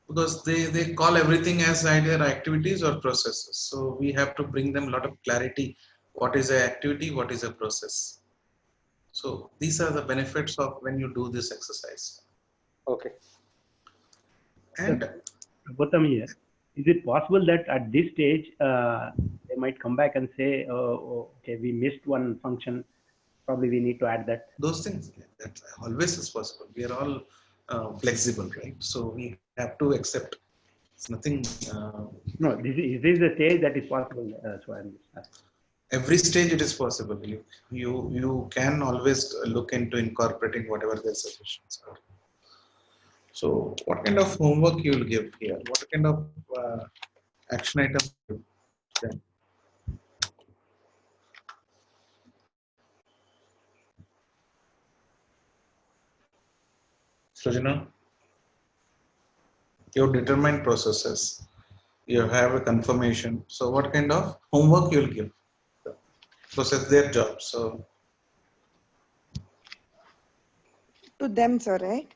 because they call everything as either activities or processes. So we have to bring them a lot of clarity. What is an activity? What is a process? So these are the benefits of when you do this exercise. Okay. And Gautam here, is it possible that at this stage they might come back and say, oh, okay, we missed one function, probably we need to add that? Those things, that always is possible. We are all flexible, right? So we have to accept. It's nothing. No, this is the stage that is possible. So I'm just asking. Every stage it is possible. You can always look into incorporating whatever their suggestions are. So what kind of homework you will give here? What kind of action items? Then? Sujana, you determine processes. You have a confirmation. So what kind of homework you will give? Because it's their job. So To them, sir, right?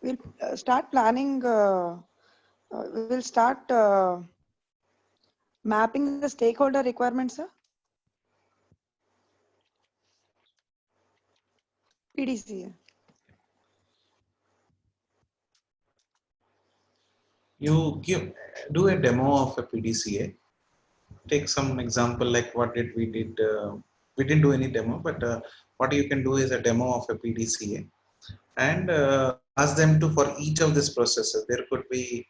We'll start planning. We'll start mapping the stakeholder requirements, sir. PDCA. you do a demo of a PDCA. Take some example like what did we did. We didn't do any demo, but what you can do is a demo of a PDCA and ask them to, for each of these processes, there could be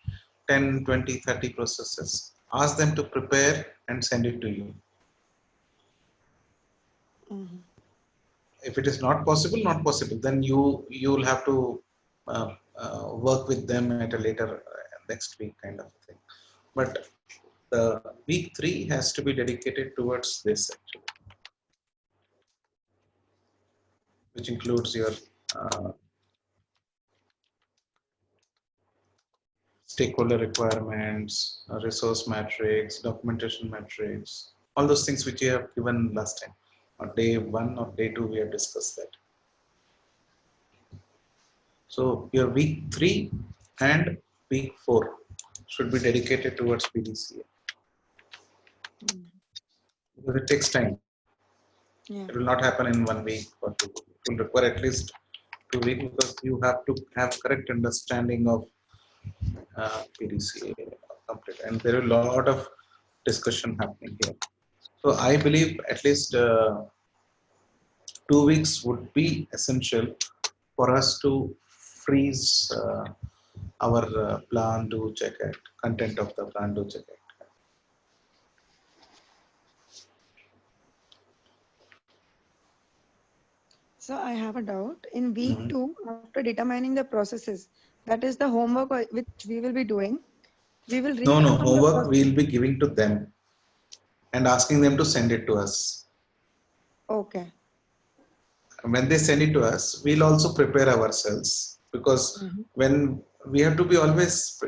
10, 20, 30 processes. Ask them to prepare and send it to you. Mm-hmm. If it is not possible, then you will have to work with them at a later next week kind of thing. But the week 3 has to be dedicated towards this actually, which includes your stakeholder requirements, resource matrix, documentation matrix, all those things which you have given last time. On day 1 or day 2, we have discussed that. So your week 3 and week 4 should be dedicated towards PDCA. Because it takes time. Yeah. It will not happen in 1 week or 2 weeks. It will require at least 2 weeks because you have to have correct understanding of PDCA complete. And there are a lot of discussion happening here. So I believe at least 2 weeks would be essential for us to freeze our plan to check it, content of the plan to check it. So I have a doubt. In week 2, after determining the processes, that is the homework which we will be doing. We will No, homework we will be giving to them and asking them to send it to us. Okay. When they send it to us, we'll also prepare ourselves because when we have to be always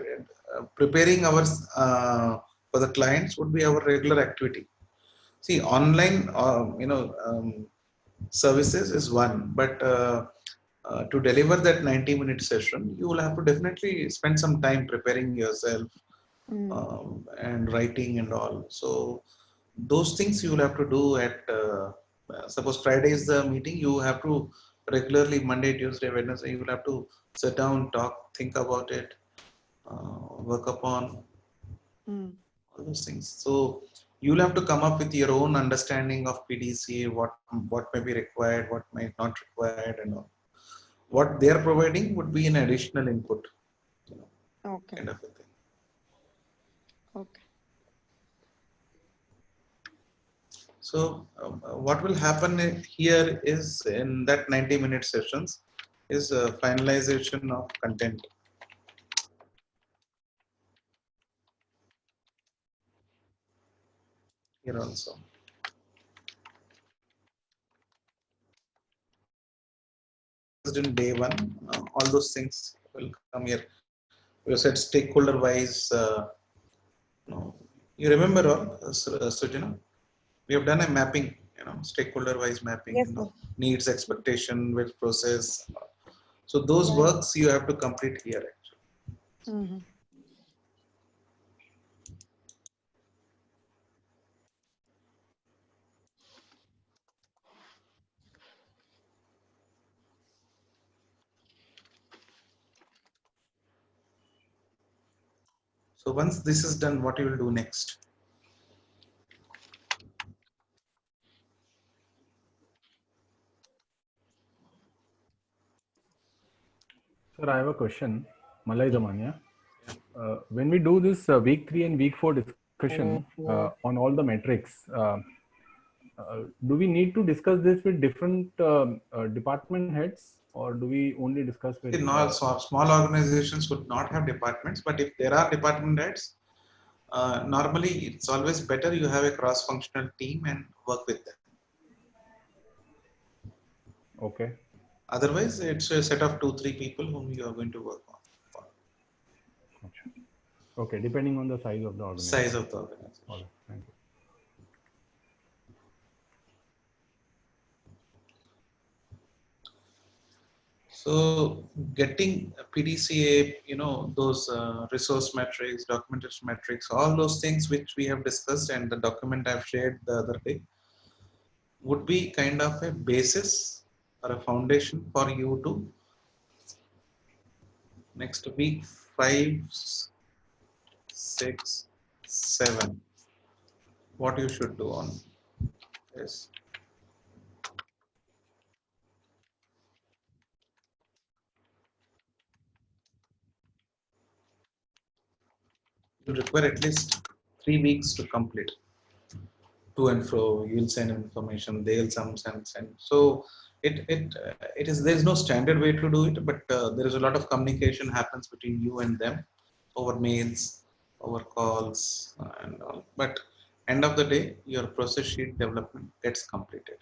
preparing our for the clients would be our regular activity. See, online, services is one, but to deliver that 90-minute session, you will have to definitely spend some time preparing yourself and writing and all. So those things you will have to do at, suppose Friday is the meeting, you have to regularly Monday, Tuesday, Wednesday, you will have to sit down, talk, think about it, work upon all those things. So you'll have to come up with your own understanding of PDCA, what may be required, what might not required, and all. What they are providing would be an additional input, okay. Kind of a thing. Okay. So what will happen here is in that 90-minute sessions is finalization of content. Here also. In day 1, all those things will come here. We said stakeholder wise. You remember all, Sujana? We have done a mapping, stakeholder wise mapping, yes, needs, expectation, with process. So those works you have to complete here actually. So once this is done, what you will do next? Sir, I have a question. Malay Damania. When we do this week 3 and week 4 discussion on all the metrics, do we need to discuss this with different department heads, or do we only discuss with? Small organizations would not have departments, but if there are department heads, normally it's always better you have a cross-functional team and work with them. Okay. Otherwise, it's a set of 2-3 people whom you are going to work on. Okay, depending on the size of the organization. Size of the organization. All right, thank you. So getting PDCA, those resource metrics, documentation metrics, all those things which we have discussed and the document I've shared the other day would be kind of a basis or a foundation for you to next week 5, 6, 7, what you should do on this. You require at least 3 weeks to complete. To and fro, you'll send information, they'll send. So there's no standard way to do it, but there is a lot of communication happens between you and them over mails, over calls, and all. But end of the day, your process sheet development gets completed.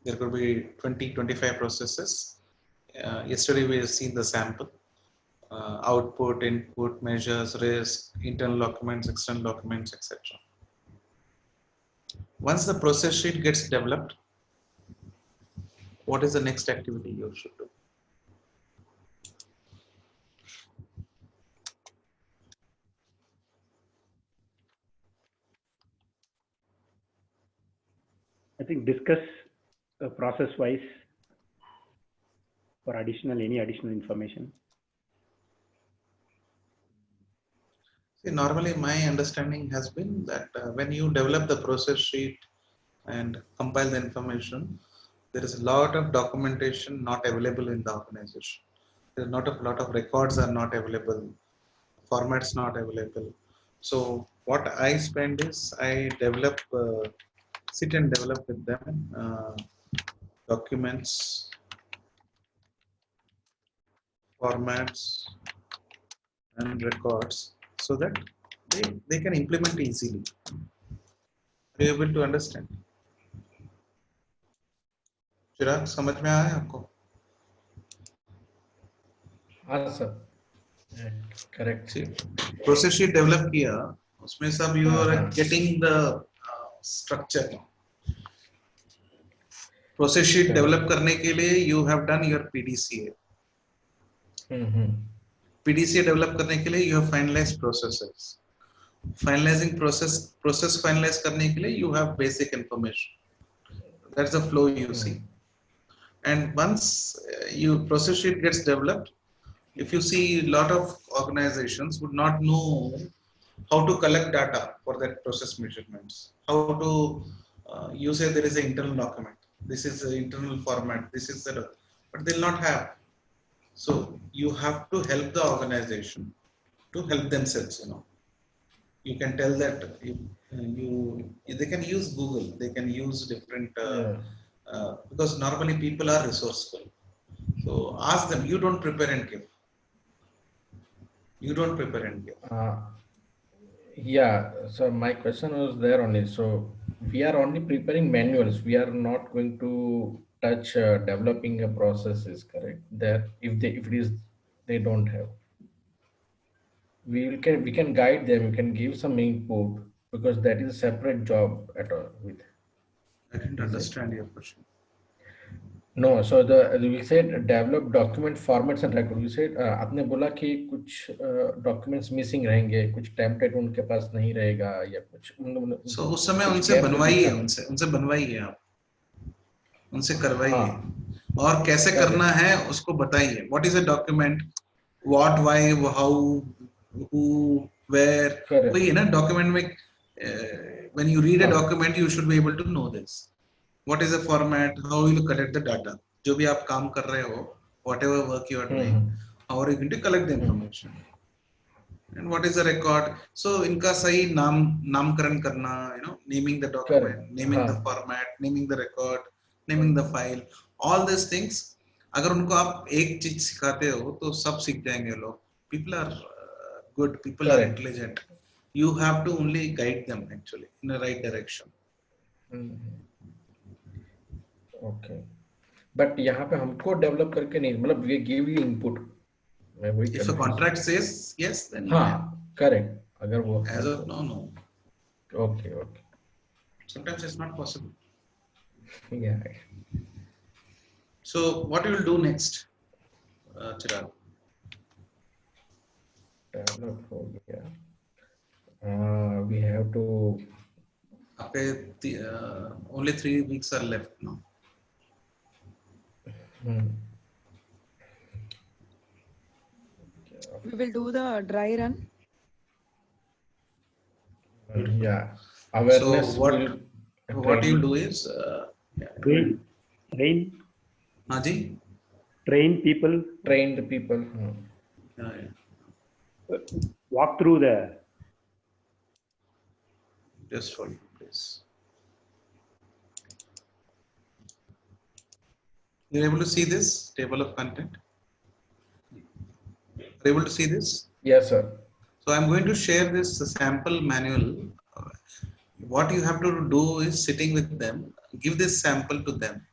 There could be 20-25 processes. Yesterday we have seen the sample. Output, input, measures, risk, internal documents, external documents, etc. Once the process sheet gets developed, what is the next activity you should do? I think discuss process-wise for any additional information. Normally, my understanding has been that when you develop the process sheet and compile the information, there is a lot of documentation not available in the organization. There is lot of records are not available, formats not available. So what I spend is I develop, sit and develop with them documents, formats, and records, so that they can implement easily. Are you able to understand? चिराग समझ में आया आपको? हाँ sir, correct. Process sheet develop किया, उसमें सब you are getting the structure. Process sheet develop करने के लिए you have done your PDCA. PDCA develop करने के लिए you have finalized processes. Finalizing process finalize करने के लिए you have basic information. That's the flow you see. And once your process sheet gets developed, if you see a lot of organizations would not know how to collect data for that process measurements. How to you say there is an internal document. This is the internal format. This is the, but they'll not have. So you have to help the organization to help themselves. You can tell that they can use Google, they can use different because normally people are resourceful. So ask them. You don't prepare and give. You don't prepare and give. Yeah. So my question was there only. So we are only preparing manuals. We are not going to touch developing a process. Is correct. There, if it is, they don't have. We can guide them. We can give some input because that is a separate job at all. With. I didn't understand your question. No, so we said develop document formats and record. You said आपने बोला कि कुछ documents missing रहेंगे, कुछ template उनके पास नहीं रहेगा या कुछ. So उस समय उनसे बनवाइए, उनसे बनवाइए आप, उनसे करवाइए और कैसे करना है उसको बताइए. What is a document? What, why, how, who, where. वही है ना document में. When you read a document, you should be able to know this. What is the format? How will you collect the data? जो भी आप काम कर रहे हो, whatever work you are doing, how are you going to collect the information? And what is the record? So इनका सही नामकरण करना, naming the document, naming the format, naming the record, naming the file, all these things. अगर उनको आप एक चीज सिखाते हो तो सब सीख जाएंगे लोग. People are good, people are intelligent. You have to only guide them actually in the right direction. Okay. But यहाँ पे हमको डेवलप करके नहीं, मतलब we give you input. If a contract says yes, then correct. अगर वो as of now, no. Okay. Sometimes it's not possible. Yeah. So what you will do next, Chirag? Develop हो गया. We have to. Only 3 weeks are left now. We will do the dry run. Yeah. Awareness. So what you do is train. Haji? Train people. Train the people. Walk through the. Just for you, please. You're able to see this table of content? Are you able to see this? Yes, sir. So I'm going to share this sample manual. What you have to do is sitting with them, give this sample to them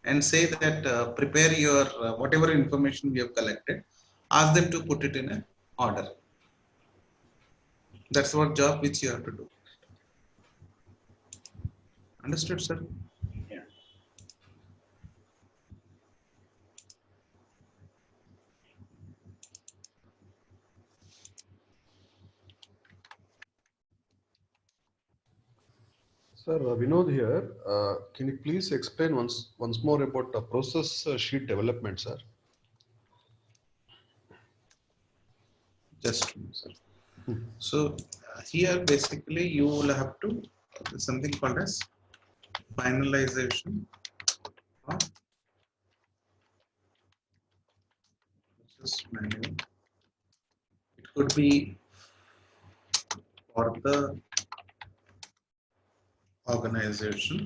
and say that prepare your whatever information we have collected, ask them to put it in an order. That's what job which you have to do. Understood, sir? Yeah. Sir, Vinod here. Can you please explain once more about the process sheet development, sir? Just sir. So here basically you will have to something called as finalization of process manual. It could be for the organization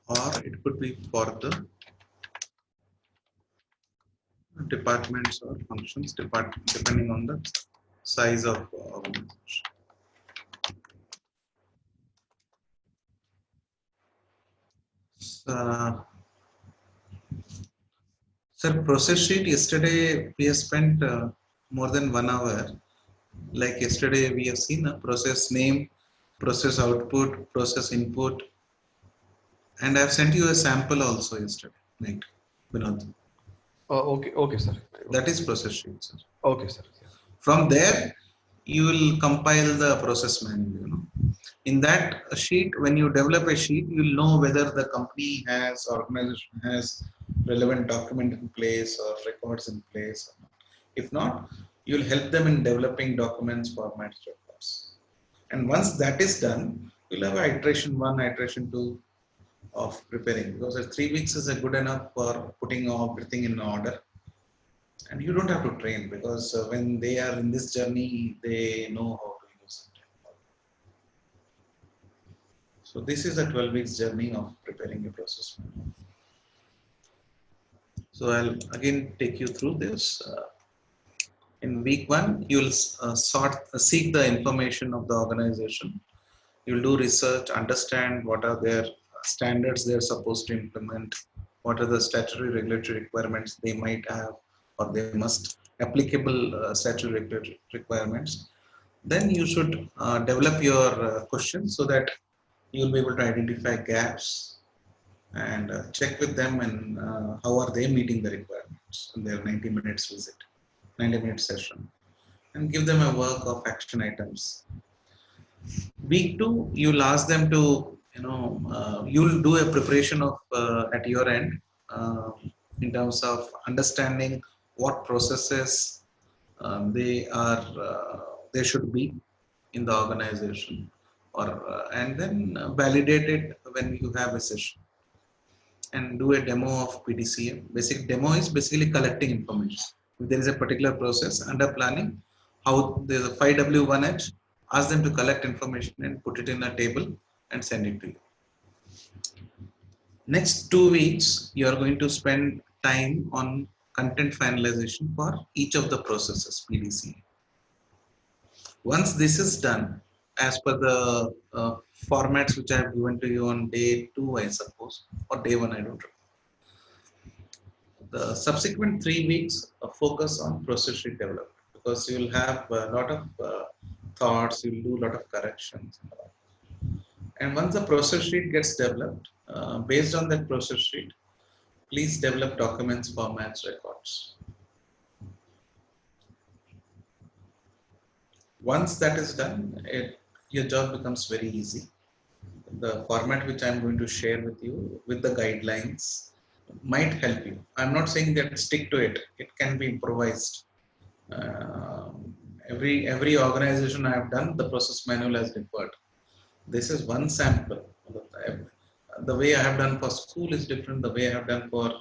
or it could be for the departments or functions depending on the size of organization. Sir, process sheet yesterday we have spent more than 1 hour. Like yesterday we have seen a process name, process output, process input, and I have sent you a sample also yesterday night, Vinod. Okay, sir. That is process sheet, sir. Okay, sir. Yeah. From there, you will compile the process manual. In that sheet, when you develop a sheet, you will know whether the company has, organization has relevant document in place or records in place or not. If not, you will help them in developing documents, formats, records. And once that is done, you'll have iteration 1, iteration 2 of preparing, because 3 weeks is a good enough for putting everything in order. And you don't have to train, because when they are in this journey, they know how to use it. So this is a 12 weeks journey of preparing a process manual. So I'll again take you through this. In week 1, you'll seek the information of the organization. You'll do research, understand what are their standards they're supposed to implement, what are the statutory regulatory requirements they might have or they must, applicable statutory regulatory requirements. Then you should develop your questions so that you'll be able to identify gaps and check with them and how are they meeting the requirements in their 90 minutes visit, 90-minute session, and give them a work of action items. Week 2, you'll ask them to, you'll do a preparation of at your end in terms of understanding what processes they should be in the organization, or and then validate it when you have a session. and do a demo of PDCA. Basic demo is basically collecting information. If there is a particular process under planning, how there's a 5W1H, ask them to collect information and put it in a table and send it to you. Next 2 weeks, you are going to spend time on content finalization for each of the processes, PDCA. Once this is done, as per the formats which I have given to you on day 2, I suppose, or day 1, I don't know. The subsequent 3 weeks focus on process sheet development, because you will have a lot of thoughts, you will do a lot of corrections. And once the process sheet gets developed, based on that process sheet, please develop documents, formats, records. Once that is done, your job becomes very easy. The format which I am going to share with you with the guidelines might help you. I'm not saying that stick to it. It can be improvised. Every organization I have done, the process manual has differed. This is one sample. The way I have done for school is different. The way I have done for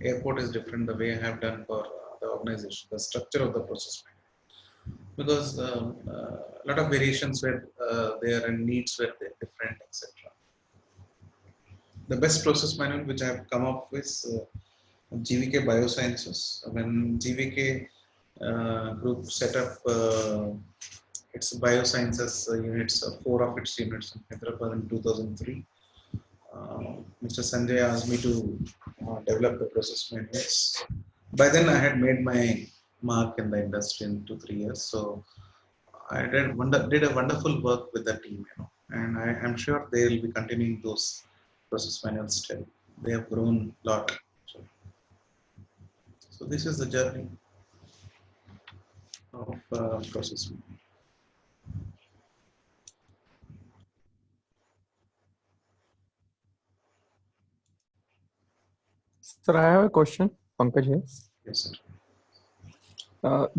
airport is different. The way I have done for the organization, the structure of the process manual. Because a lot of variations were there and needs were different, etc. The best process manual which I have come up with GVK Biosciences. When GVK group set up its biosciences units, 4 of its units in Hyderabad in 2003, Mr. Sanjay asked me to develop the process manuals. By then I had made my mark in the industry in 2-3 years, so I did a wonderful work with the team, and I'm sure they will be continuing those process manuals still. They have grown a lot. So this is the journey of process manual. Sir, I have a question. Pankaj here. Yes, sir.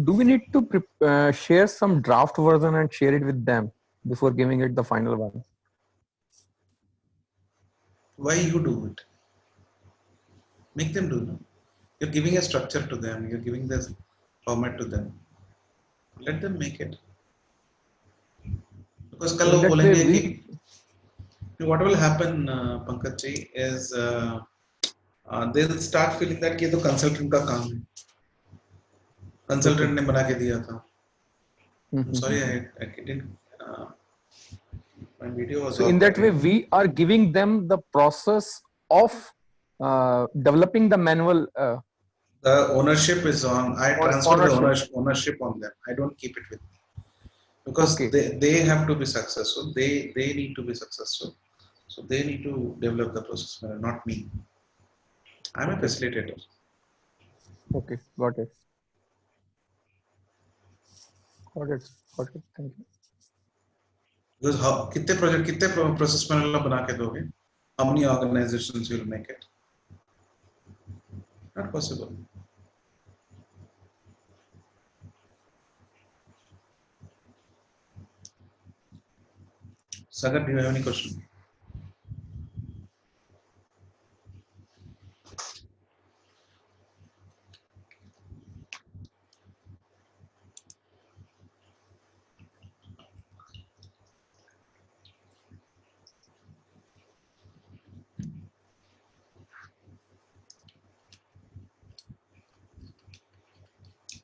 Do we need to share some draft version and share it with them before giving it the final one? Why you do it? Make them do it. You're giving a structure to them. You're giving this format to them. Let them make it. Because kal log bolenge ki, what will happen, Pankaj ji, is they'll start feeling that ये तो consultant का काम है. Consultant ने बना के दिया था. I'm sorry, I didn't. My video was. So in that way, we are giving them the process of developing the manual. The ownership is on. I transfer the ownership on them. I don't keep it with me, because they have to be successful. They need to be successful. So they need to develop the process manual, not me. I'm a facilitator. Okay, got it. Got it. Thank you. Because कितने process manual बना के दोगे? How many organizations will make it? Not possible. Sagar, do you have any question?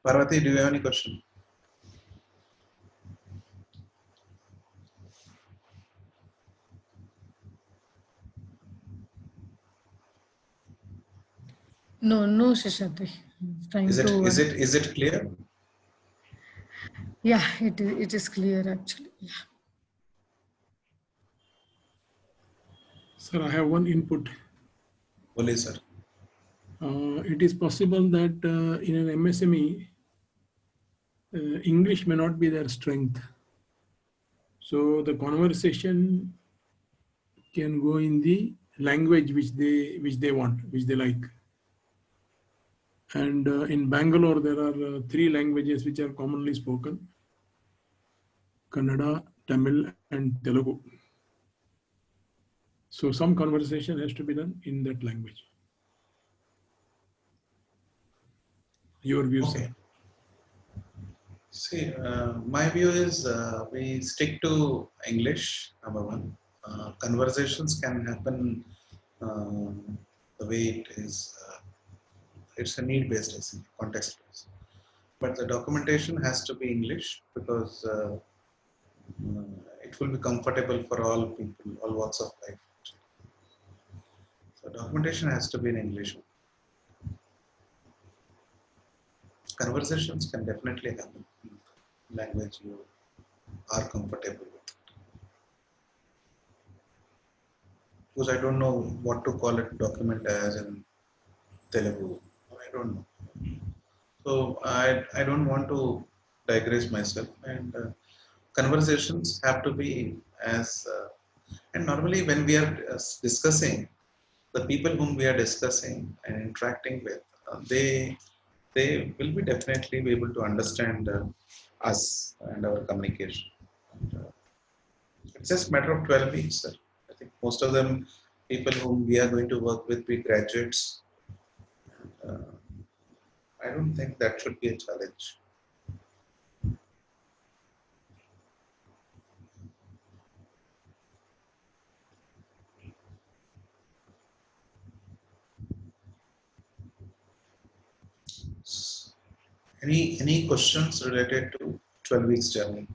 Parvati, do you have any question? No, Seshadri. Is it clear? Yeah, it is clear actually. Yeah. Sir, I have one input. Only, sir. It is possible that in an MSME, English may not be their strength. So the conversation can go in the language which they want, which they like. And in Bangalore, there are 3 languages which are commonly spoken: Kannada, Tamil, and Telugu. So some conversation has to be done in that language. Your view, Okay. sir. See, my view is we stick to English, number one. Conversations can happen the way it is. It's a need-based, context-based. But the documentation has to be English because it will be comfortable for all people, all walks of life. So documentation has to be in English. Conversations can definitely happen in language you are comfortable with. Because I don't know what to call it document as in Telugu. I don't know. So I don't want to digress myself, and conversations have to be as and normally when we are discussing, the people whom we are discussing and interacting with, they will be definitely be able to understand us and our communication. And, it's just a matter of 12 weeks, sir. I think most of them, people whom we are going to work with, be graduates. I don't think that should be a challenge. Any questions related to 12 weeks journey?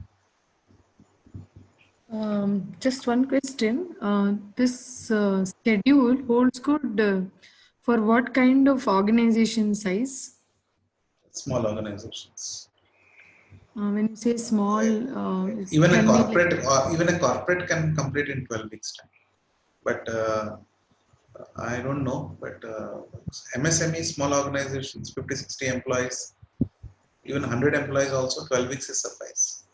Just one question. This schedule holds good for what kind of organization size? Small organizations. When you say small, Even a can be like- corporate, even a corporate can complete in 12 weeks time. But I don't know. But MSME, small organizations, 50, 60 employees, even 100 employees also, 12 weeks is suffice.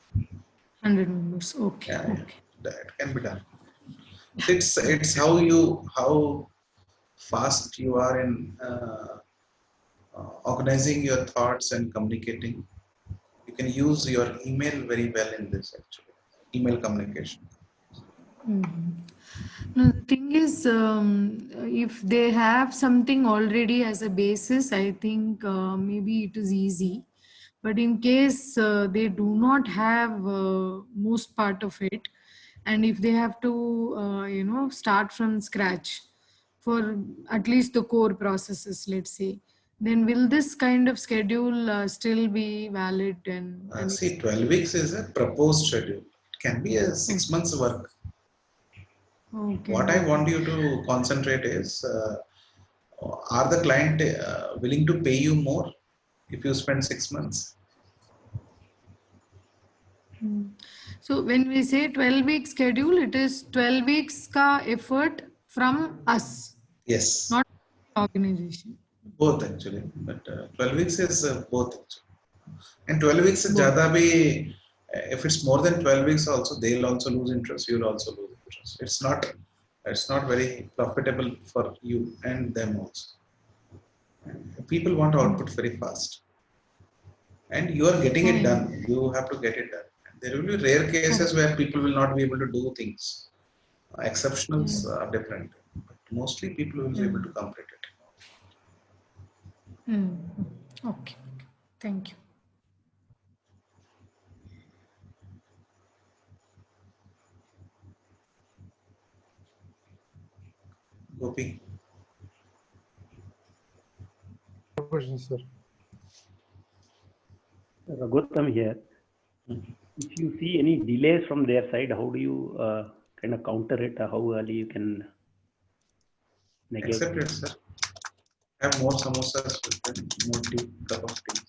100 members. Okay. Yeah, Okay. that can be done. It's how fast you are in organizing your thoughts and communicating. You can use your email very well in this, actually. Email communication. Mhm. No, the thing is, if they have something already as a basis, I think maybe it is easy. But in case they do not have most part of it, and if they have to, start from scratch for at least the core processes, let's say, then will this kind of schedule still be valid? And See, 12 weeks is a proposed schedule. It can be a 6 months work. Okay. What I want you to concentrate is, are the client willing to pay you more if you spend 6 months? So when we say 12-week schedule, it is 12 weeks ka effort from us. Yes. Not organization. Both actually, but 12 weeks is both actually. And 12 weeks is ज़्यादा भी, if it's more than 12 weeks also, they'll also lose interest, you'll also lose interest. It's not very profitable for you and them also. And people want output very fast. And you are getting it done. You have to get it done. And there will be rare cases where people will not be able to do things. Exceptionals are different. But mostly people will be able to complete it. Okay. Thank you. Gopi. Question, sir. Raghutam here. If you see any delays from their side, how do you kind of counter it? How early you can negate? Accept it, sir. Have more samosas with them, more tea, cup of tea.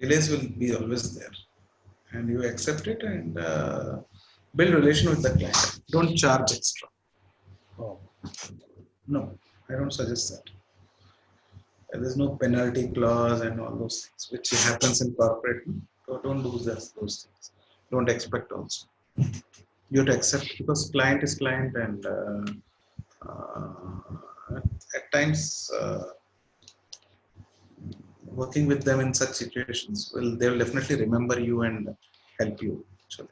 Delays will be always there. And you accept it and build relation with the client. Don't charge extra. Oh. No, I don't suggest that. There's no penalty clause and all those things, which happens in corporate. So don't do those things. Don't expect also. You have to accept because client is client, and at times working with them in such situations, they will definitely remember you and help you. Actually.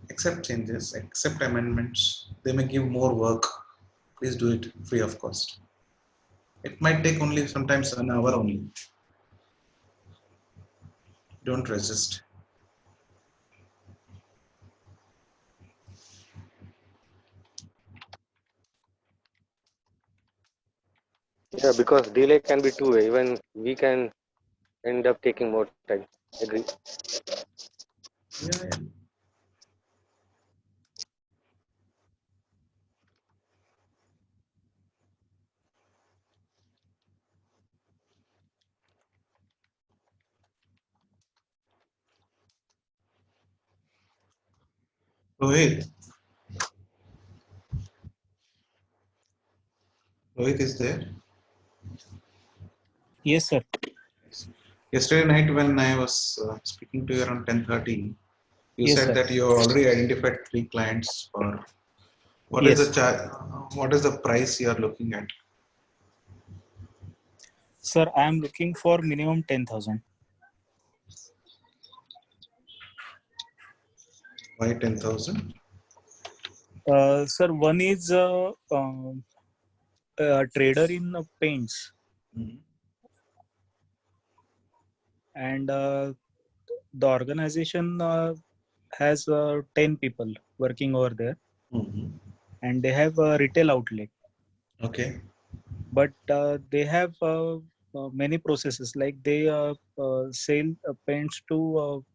accept changes, accept amendments. They may give more work. Please do it free of cost. It might take only sometimes an hour only. Don't resist. Yeah, because delay can be two-way. Even we can end up taking more time. Agree. Yeah. Rohit. Rohit is there. Yes, sir. Yesterday night when I was speaking to you around 10:30, you Yes, said sir. that you already identified 3 clients for what is Yes. the charge, what is the price you are looking at? Sir, I am looking for minimum 10,000. Why 10,000? Sir, one is a trader in paints. And the organization has 10 people working over there. And they have a retail outlet. Okay. But they have many processes, like they sell paints to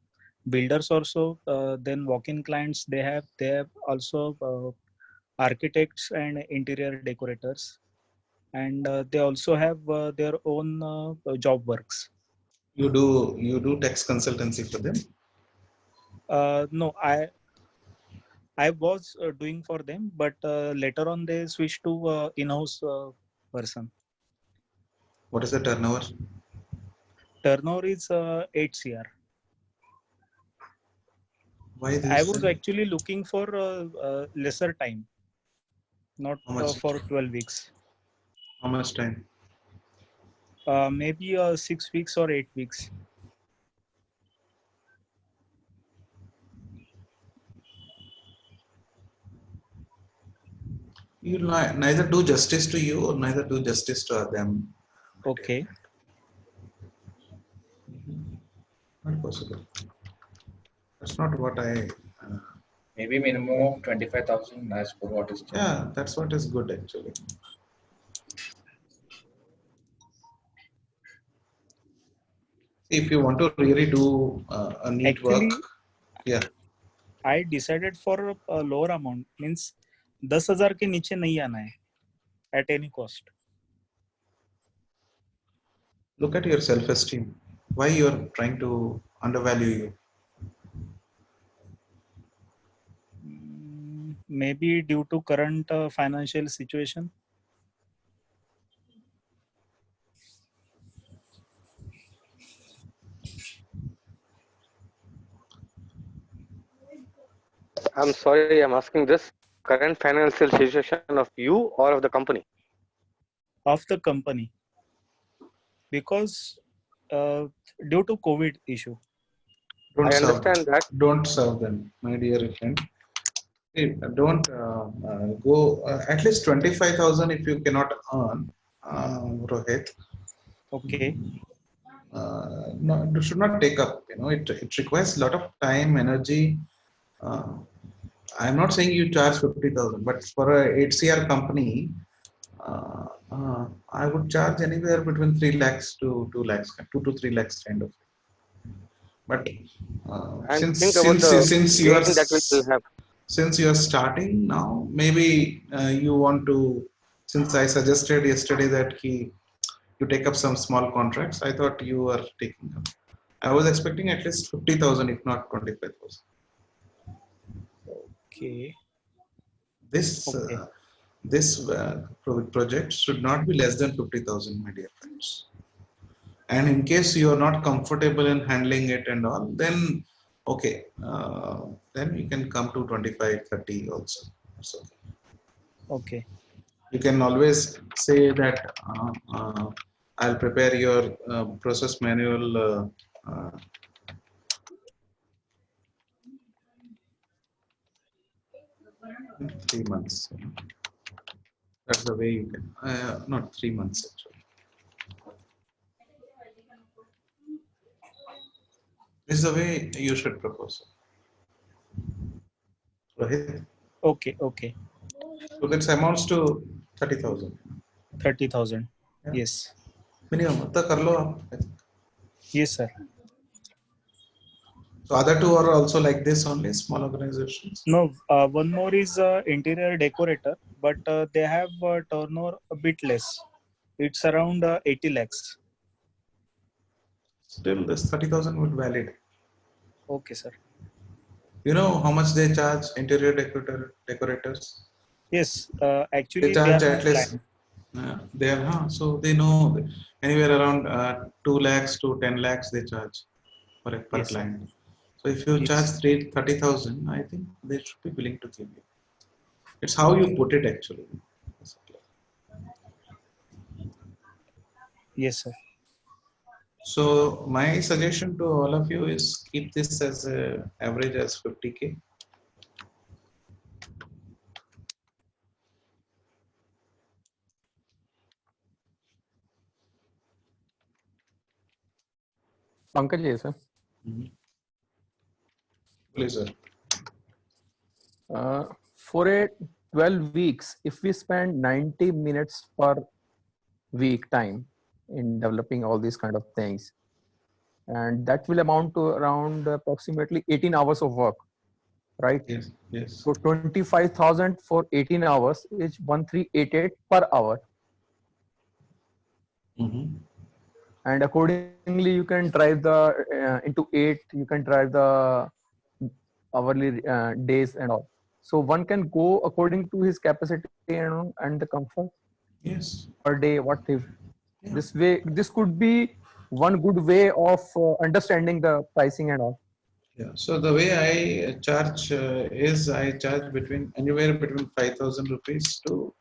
builders also, then walk-in clients they have also architects and interior decorators, and they also have their own job works. You do tax consultancy for them? No, I was doing for them, but later on they switched to in-house person. What is the turnover? Turnover is 8 CR. Why this? I was actually looking for lesser time, not for 12 weeks. How much time? Maybe 6 weeks or 8 weeks. You neither do justice to you or neither do justice to them. Okay. Not possible. That's not what I. Maybe minimum of 25,000 as per what is. Yeah, that's what is good actually. If you want to really do a neat Actually, work, yeah. I decided for a lower amount, means 10,000 के नीचे नहीं आना है at any cost. Look at your self-esteem. Why you are trying to undervalue you? Maybe due to current financial situation. I'm sorry, I'm asking this. Current financial situation of you or of the company? Of the company. Because due to COVID issue. Don't I serve understand them. that. Don't serve them, my dear friend. Hey, don't go at least 25,000 if you cannot earn, Rohit. Okay. No, you should not take up. You know, it requires a lot of time, energy. I'm not saying you charge 50,000, but for a 8CR company, I would charge anywhere between 3 lakhs to 2 lakhs, 2 to 3 lakhs kind of. But since you are starting now, maybe you want to. Since I suggested yesterday that you take up some small contracts, I thought you were taking them. I was expecting at least 50,000, if not 25,000. Okay. This project should not be less than 50,000, my dear friends. And in case you are not comfortable in handling it and all, then okay, then you can come to 25, 30 also. That's okay. Okay. You can always say that I'll prepare your process manual. 3 months. That's the way you can, not 3 months actually. This is the way you should propose. Rohit? Okay, okay. So that amounts to 30,000. 30,000. Yeah. Yes. Minimum. तो कर लो आप. Yes, sir. So other two are also like this only, small organizations? No, one more is interior decorator, but they have turnover a bit less. It's around 80 lakhs. Still this 30,000 would valid. Okay, sir. You know how much they charge interior decorators? Yes, They actually charge they are at least, they are, so they know anywhere around 2 lakhs to 10 lakhs they charge per Yes, client. So if you Yes. charge 30,000, I think they should be willing to give you. It's how you put it actually. Yes, sir. So my suggestion to all of you is keep this as a average as 50K. Pankaj, yes, sir. Please, sir. For a 12 weeks, if we spend 90 minutes per week time in developing all these kind of things, and that will amount to around approximately 18 hours of work, right? Yes, yes. So 25,000 for 18 hours is 1388 per hour. And accordingly, you can drive the into 8, you can drive the hourly days and all. So one can go according to his capacity and the comfort. Yes. Per day, what if this way? This could be one good way of understanding the pricing and all. Yeah. So the way I charge is I charge anywhere between 5,000 rupees to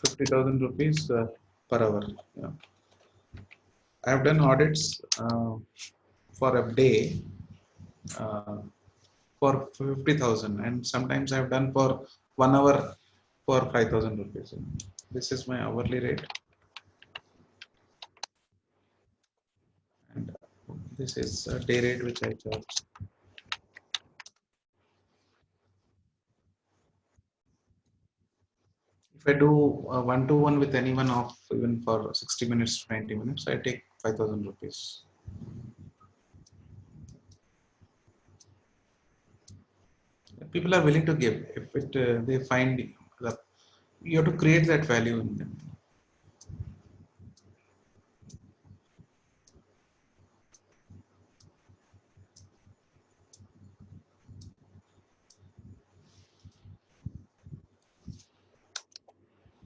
50,000 rupees per hour. Yeah. I have done audits for a day for 50,000, and sometimes I have done for 1 hour for 5,000 rupees. This is my hourly rate, and this is a day rate which I charge. If I do one-to-one with anyone of even for 60 minutes to 90 minutes, I take 5,000 rupees. People are willing to give if they find that you have to create that value in them.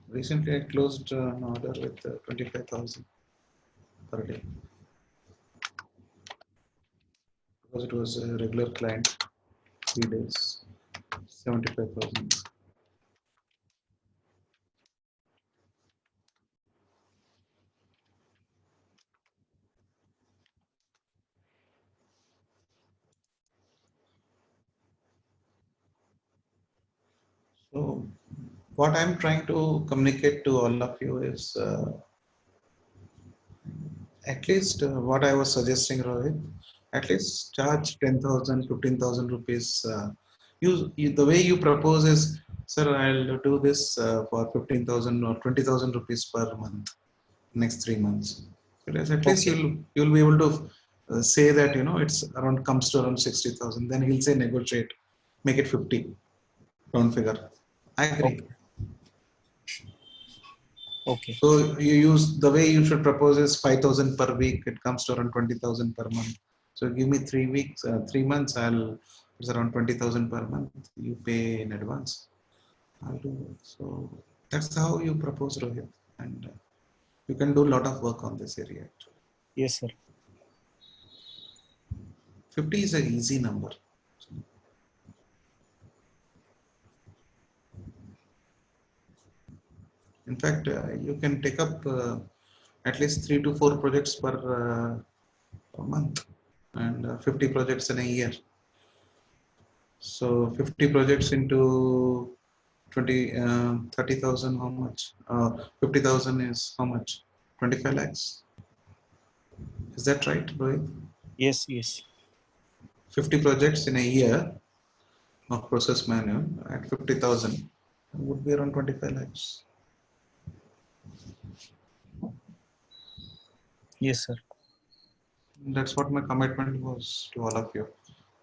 Recently, I closed an order with 25,000 per day because it was a regular client. 3 days, 75,000. So, what I'm trying to communicate to all of you is at least what I was suggesting, Rohit, at least charge 10,000, 15,000 rupees. The way you propose is, sir, I'll do this for 15,000 or 20,000 rupees per month, next 3 months. Because at least you'll be able to say that, you know, it's around, comes to around 60,000. Then he'll say negotiate, make it 50, round figure. I agree. Okay. So you use, the way you should propose is 5,000 per week. It comes to around 20,000 per month. So give me 3 weeks, 3 months. It's around 20,000 per month. You pay in advance. I'll do it. So that's how you propose, Rohit, and you can do a lot of work on this area. Actually. Yes, sir. 50 is an easy number. In fact, you can take up at least 3 to 4 projects per month and 50 projects in a year. So 50 projects into 30,000, how much? 50,000 is how much? 25 lakhs. Is that right, Rohit? Yes, yes. 50 projects in a year of process manual at 50,000 would be around 25 lakhs. Yes, sir. That's what my commitment was to all of you,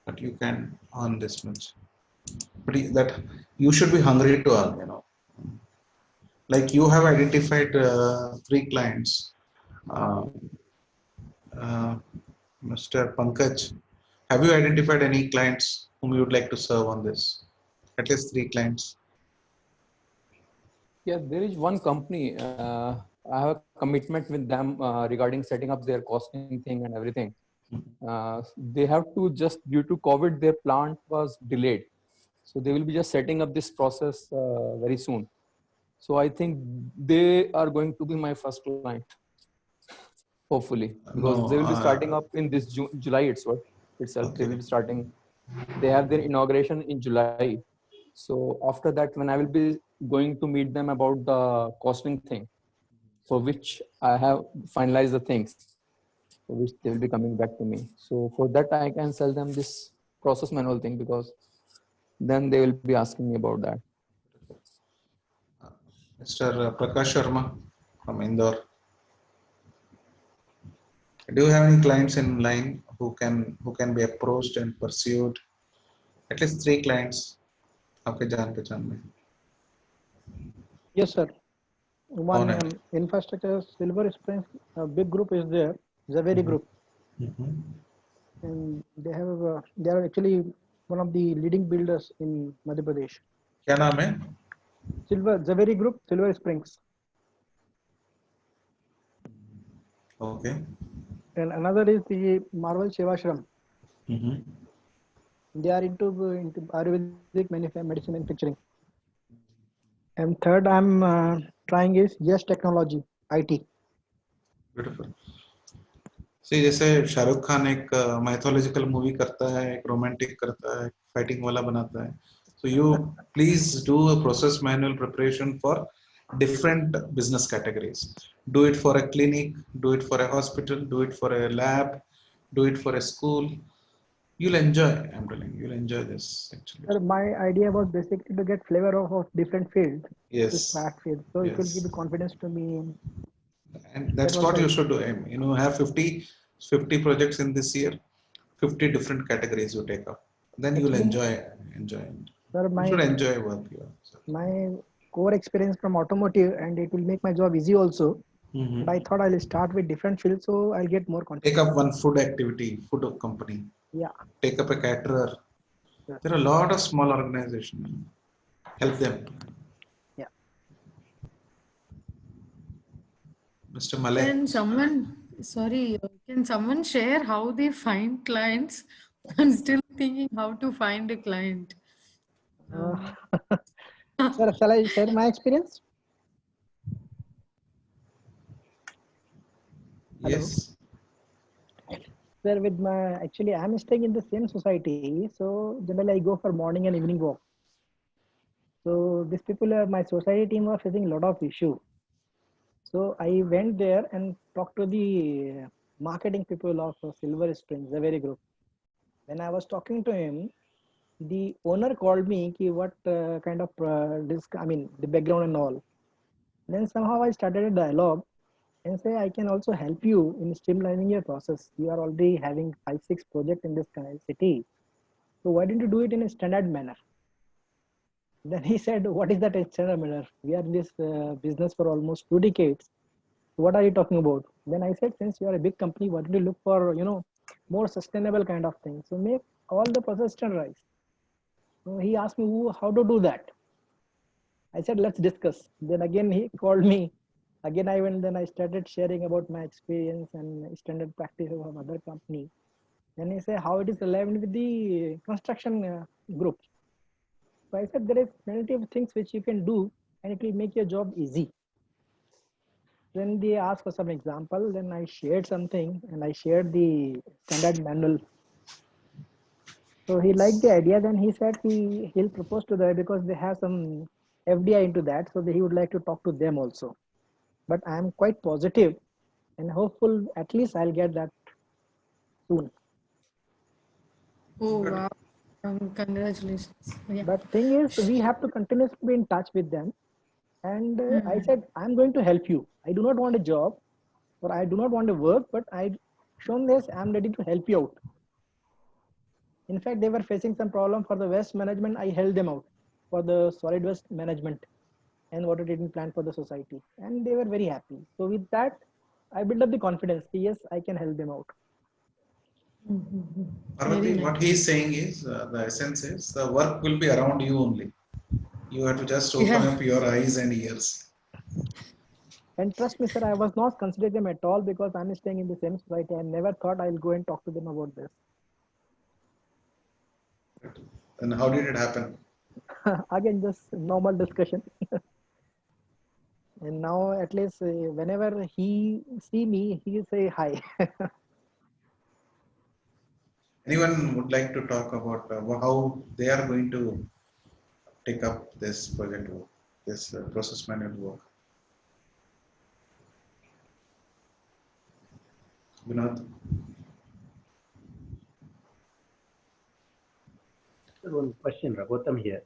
that you can earn this much. But that you should be hungry to earn, you know. Like you have identified 3 clients. Mr. Pankaj, have you identified any clients whom you would like to serve on this? At least 3 clients. Yeah, there is one company. I have a commitment with them regarding setting up their costing thing and everything. They have to just due to COVID, their plant was delayed. So they will be just setting up this process very soon. So I think they are going to be my first client, hopefully, because No, they will be starting up in this July itself. Okay. They will be starting. They have their inauguration in July. So after that, when I will be going to meet them about the costing thing, for which I have finalized the things, for which they will be coming back to me. So for that, I can sell them this process manual thing, because then they will be asking me about that. Mr. Prakash Sharma from Indore. Do you have any clients in line who can be approached and pursued? At least 3 clients. आपके जान पहचान में. Yes, sir. One infrastructure Silver Springs big group is there, Zaveri Group, and they are actually one of the leading builders in Madhya Pradesh. क्या नाम है? Zaveri Group, Silver Springs. Okay. And another is the Marvel Shivashram. They are into Ayurvedic medicine manufacturing. And third, I'm trying is Yes Technology, IT. Beautiful. See, जैसे शाहरुख खान एक mythological movie करता है, एक romantic करता है, fighting वाला बनाता है. So you please do a process manual preparation for different business categories. Do it for a clinic, do it for a hospital, do it for a lab, do it for a school. You'll enjoy. I'm telling you, you'll enjoy this actually. Sir, my idea was basically to get flavor of different fields. Yes. This smart field, so it will Yes. give confidence to me. And that's what you should do. You know, have 50 projects in this year, 50 different categories you take up. Then you'll enjoy it. Sir, You should enjoy work here. My core experience from automotive, and it will make my job easy also. But I thought I'll start with different fields, so I'll get more confidence. Take up one food activity, food company. Yeah. Take up a caterer. Yeah. There are a lot of small organizations. Help them. Yeah. Mr. Malek. Can someone share how they find clients? I'm still thinking how to find a client. Sir, shall I share my experience? Yes. Sir, actually, I'm staying in the same society. So generally I go for morning and evening walk. So these people, my society team was facing a lot of issue. So I went there and talked to the marketing people of Silver Springs, Zaveri Group. When I was talking to him, the owner called me, what kind of the background and all. Then somehow I started a dialogue and say, I can also help you in streamlining your process. You are already having 5-6 projects in this kind of city. So why don't you do it in a standard manner? Then he said, what is that standard manner? We are in this business for almost 2 decades. What are you talking about? Then I said, since you are a big company, why don't you look for, more sustainable kind of thing? So make all the process standardized. So he asked me how to do that. I said, let's discuss. Then again, he called me. Again, I went, then I started sharing about my experience and standard practices of other company. Then he said, how it is aligned with the construction group. So I said, there is plenty of things which you can do and it will make your job easy. Then they asked for some example. Then I shared something and I shared the standard manual. So he liked the idea. Then he said he'll propose to that because they have some FDI into that, so that he would like to talk to them also. But I am quite positive and hopeful at least I'll get that soon. Oh, wow. Congratulations. Yeah. But thing is, we have to continuously be in touch with them. And I said, I'm going to help you. I do not want a job or I do not want to work, but I shown this, I'm ready to help you out. In fact, they were facing some problem for the waste management. I helped them out for the solid waste management and water treatment plant for the society. And they were very happy. So with that, I built up the confidence. Yes, I can help them out. Parvati, what he is saying is, the essence is, the work will be around you only. You have to just open up your eyes and ears. And trust me, sir, I was not considering them at all because I'm staying in the same society. I never thought I'll go and talk to them about this. And how did it happen? Again, just normal discussion. And now at least whenever he see me, he say hi. Anyone would like to talk about how they are going to take up this project work, this process manual work? Vinod? One question, Raghutam here.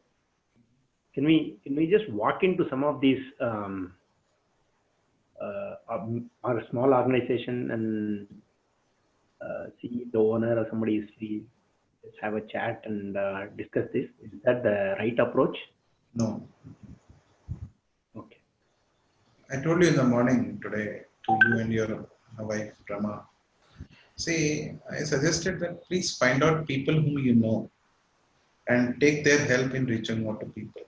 Can we just walk into some of these or a small organization and see the owner or somebody is free, just have a chat and discuss this? Is that the right approach? No. Okay. I told you in the morning today to you and your wife, Rama. See, I suggested that please find out people whom you know and take their help in reaching out to people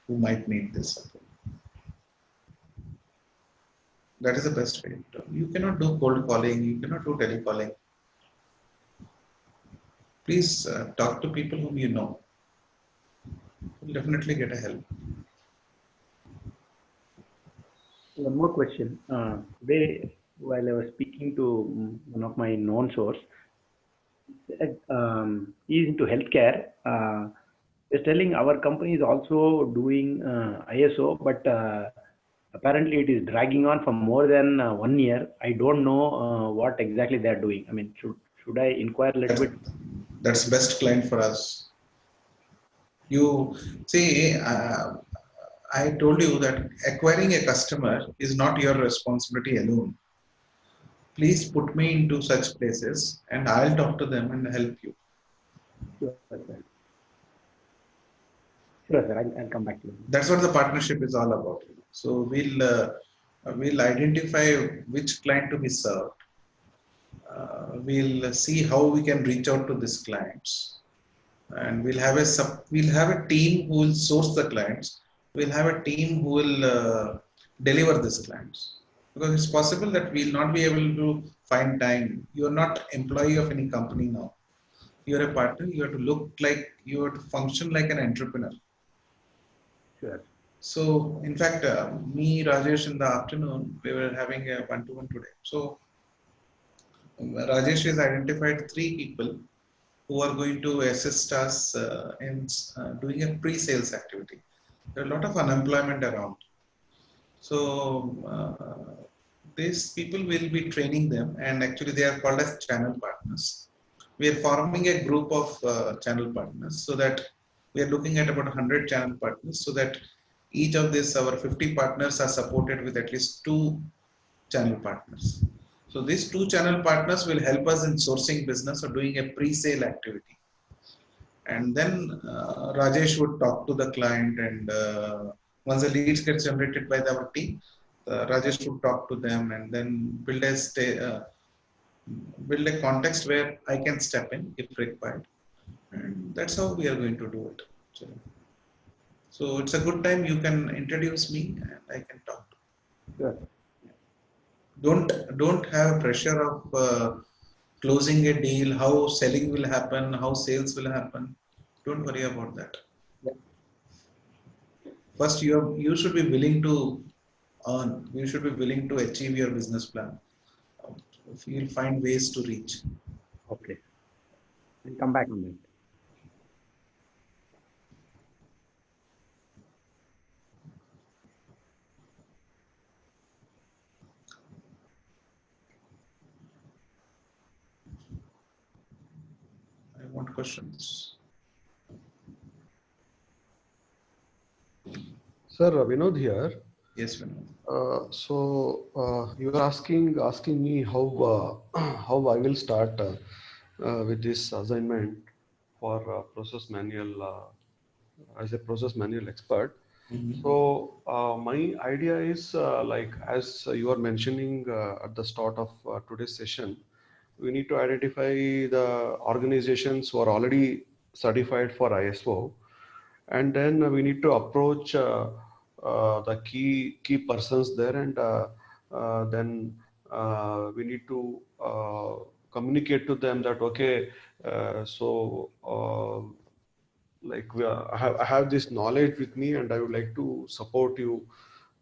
who might need this support. That is the best way. You cannot do cold calling, you cannot do telecalling. Please talk to people whom you know. You'll definitely get a help. One more question. Today, while I was speaking to one of my known source, he's into healthcare. He's telling our company is also doing ISO, but apparently it is dragging on for more than 1 year. I don't know what exactly they are doing. I mean, should I inquire a little bit? That's best client for us. You see, I told you that acquiring a customer is not your responsibility alone. Please put me into such places and I'll talk to them and help you. Sure, sir. I'll come back to you. That's what the partnership is all about. So we'll identify which client to be served. We'll see how we can reach out to these clients, and we'll have a team who will source the clients. We'll have a team who will deliver these clients, because it's possible that we'll not be able to find time. You're not employee of any company now. You're a partner. You have to look like, you have to function like an entrepreneur. Sure. So in fact, me, Rajesh, in the afternoon, we were having a one-to-one today. So Rajesh has identified 3 people who are going to assist us in doing a pre-sales activity. There are a lot of unemployment around. So these people will be training them, and actually they are called as channel partners. We are forming a group of channel partners, so that we are looking at about 100 channel partners, so that each of these, our 50 partners are supported with at least 2 channel partners. So these 2 channel partners will help us in sourcing business or doing a pre-sale activity. And then Rajesh would talk to the client, and once the leads get generated by our team, Rajesh would talk to them and then build a context where I can step in if required. And that's how we are going to do it. So it's a good time. You can introduce me and I can talk. Sure. Don't have pressure of closing a deal, how selling will happen, how sales will happen. Don't worry about that. Yeah. First, you should be willing to earn. You should be willing to achieve your business plan. You'll find ways to reach. Okay. I'll come back on that. want questions? Sir, Vinod here. Yes, Vinod. You are asking me how how I will start with this assignment for process manual as a process manual expert. So my idea is like as you are mentioning at the start of today's session, we need to identify the organizations who are already certified for ISO, and then we need to approach the key persons there, and then we need to communicate to them that okay, like I have this knowledge with me, and I would like to support you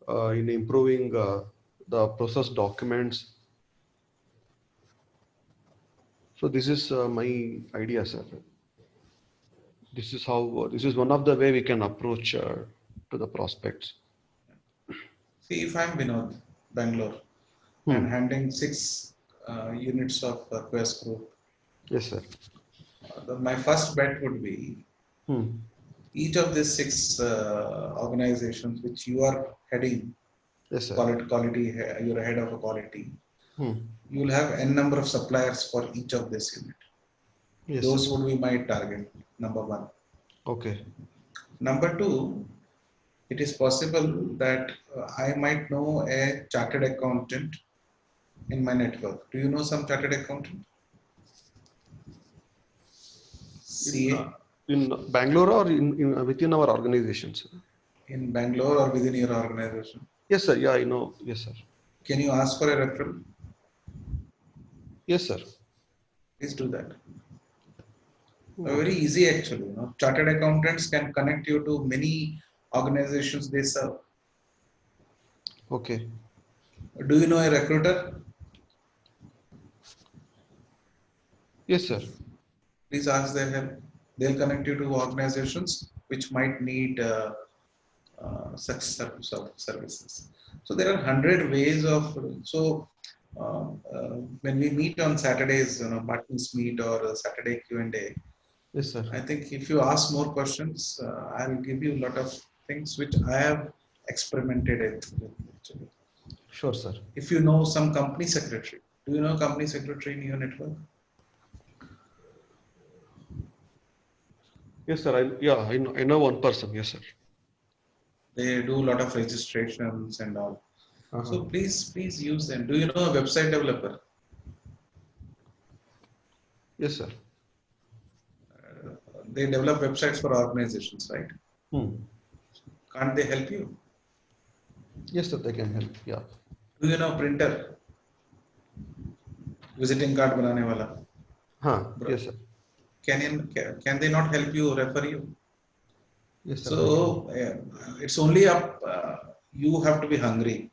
in improving the process documents. So this is my idea, sir. This is how. This is one of the way we can approach to the prospects. See, if I'm Vinod, Bangalore, and handling 6 units of Quest Group. Yes, sir. My first bet would be each of these 6 organizations which you are heading. Yes, sir. Quality, you're a head of a quality. You will have n number of suppliers for each of this unit. Yes, those sir. would be my target. Number 1. Okay. Number 2, it is possible that I might know a chartered accountant in my network. Do you know some chartered accountant? CA? In Bangalore or in within our organization, sir? In Bangalore or within your organization? Yes, sir. Yeah, I know. Yes, sir. Can you ask for a referral? Yes, sir. Please do that. Very easy actually. You know, chartered accountants can connect you to many organizations they serve. Okay. Do you know a recruiter? Yes, sir. Please ask their help. They'll connect you to organizations which might need such services. So there are 100 ways of. So when we meet on Saturdays, Buttons meet or Saturday Q&A. Yes, sir. I think if you ask more questions, I'll give you a lot of things which I have experimented with actually. Sure, sir. If you know some company secretary, do you know company secretary in your network? Yes, sir. I know one person. Yes, sir. They do a lot of registrations and all. So please use them. Do you know a website developer? Yes, sir. They develop websites for organizations, right? Can't they help you? Yes, sir. They can help. Yeah. Do you know printer? Visiting card banane wala. Yes, sir. Can they not help you, refer you? Yes, sir. So it's only up. You have to be hungry,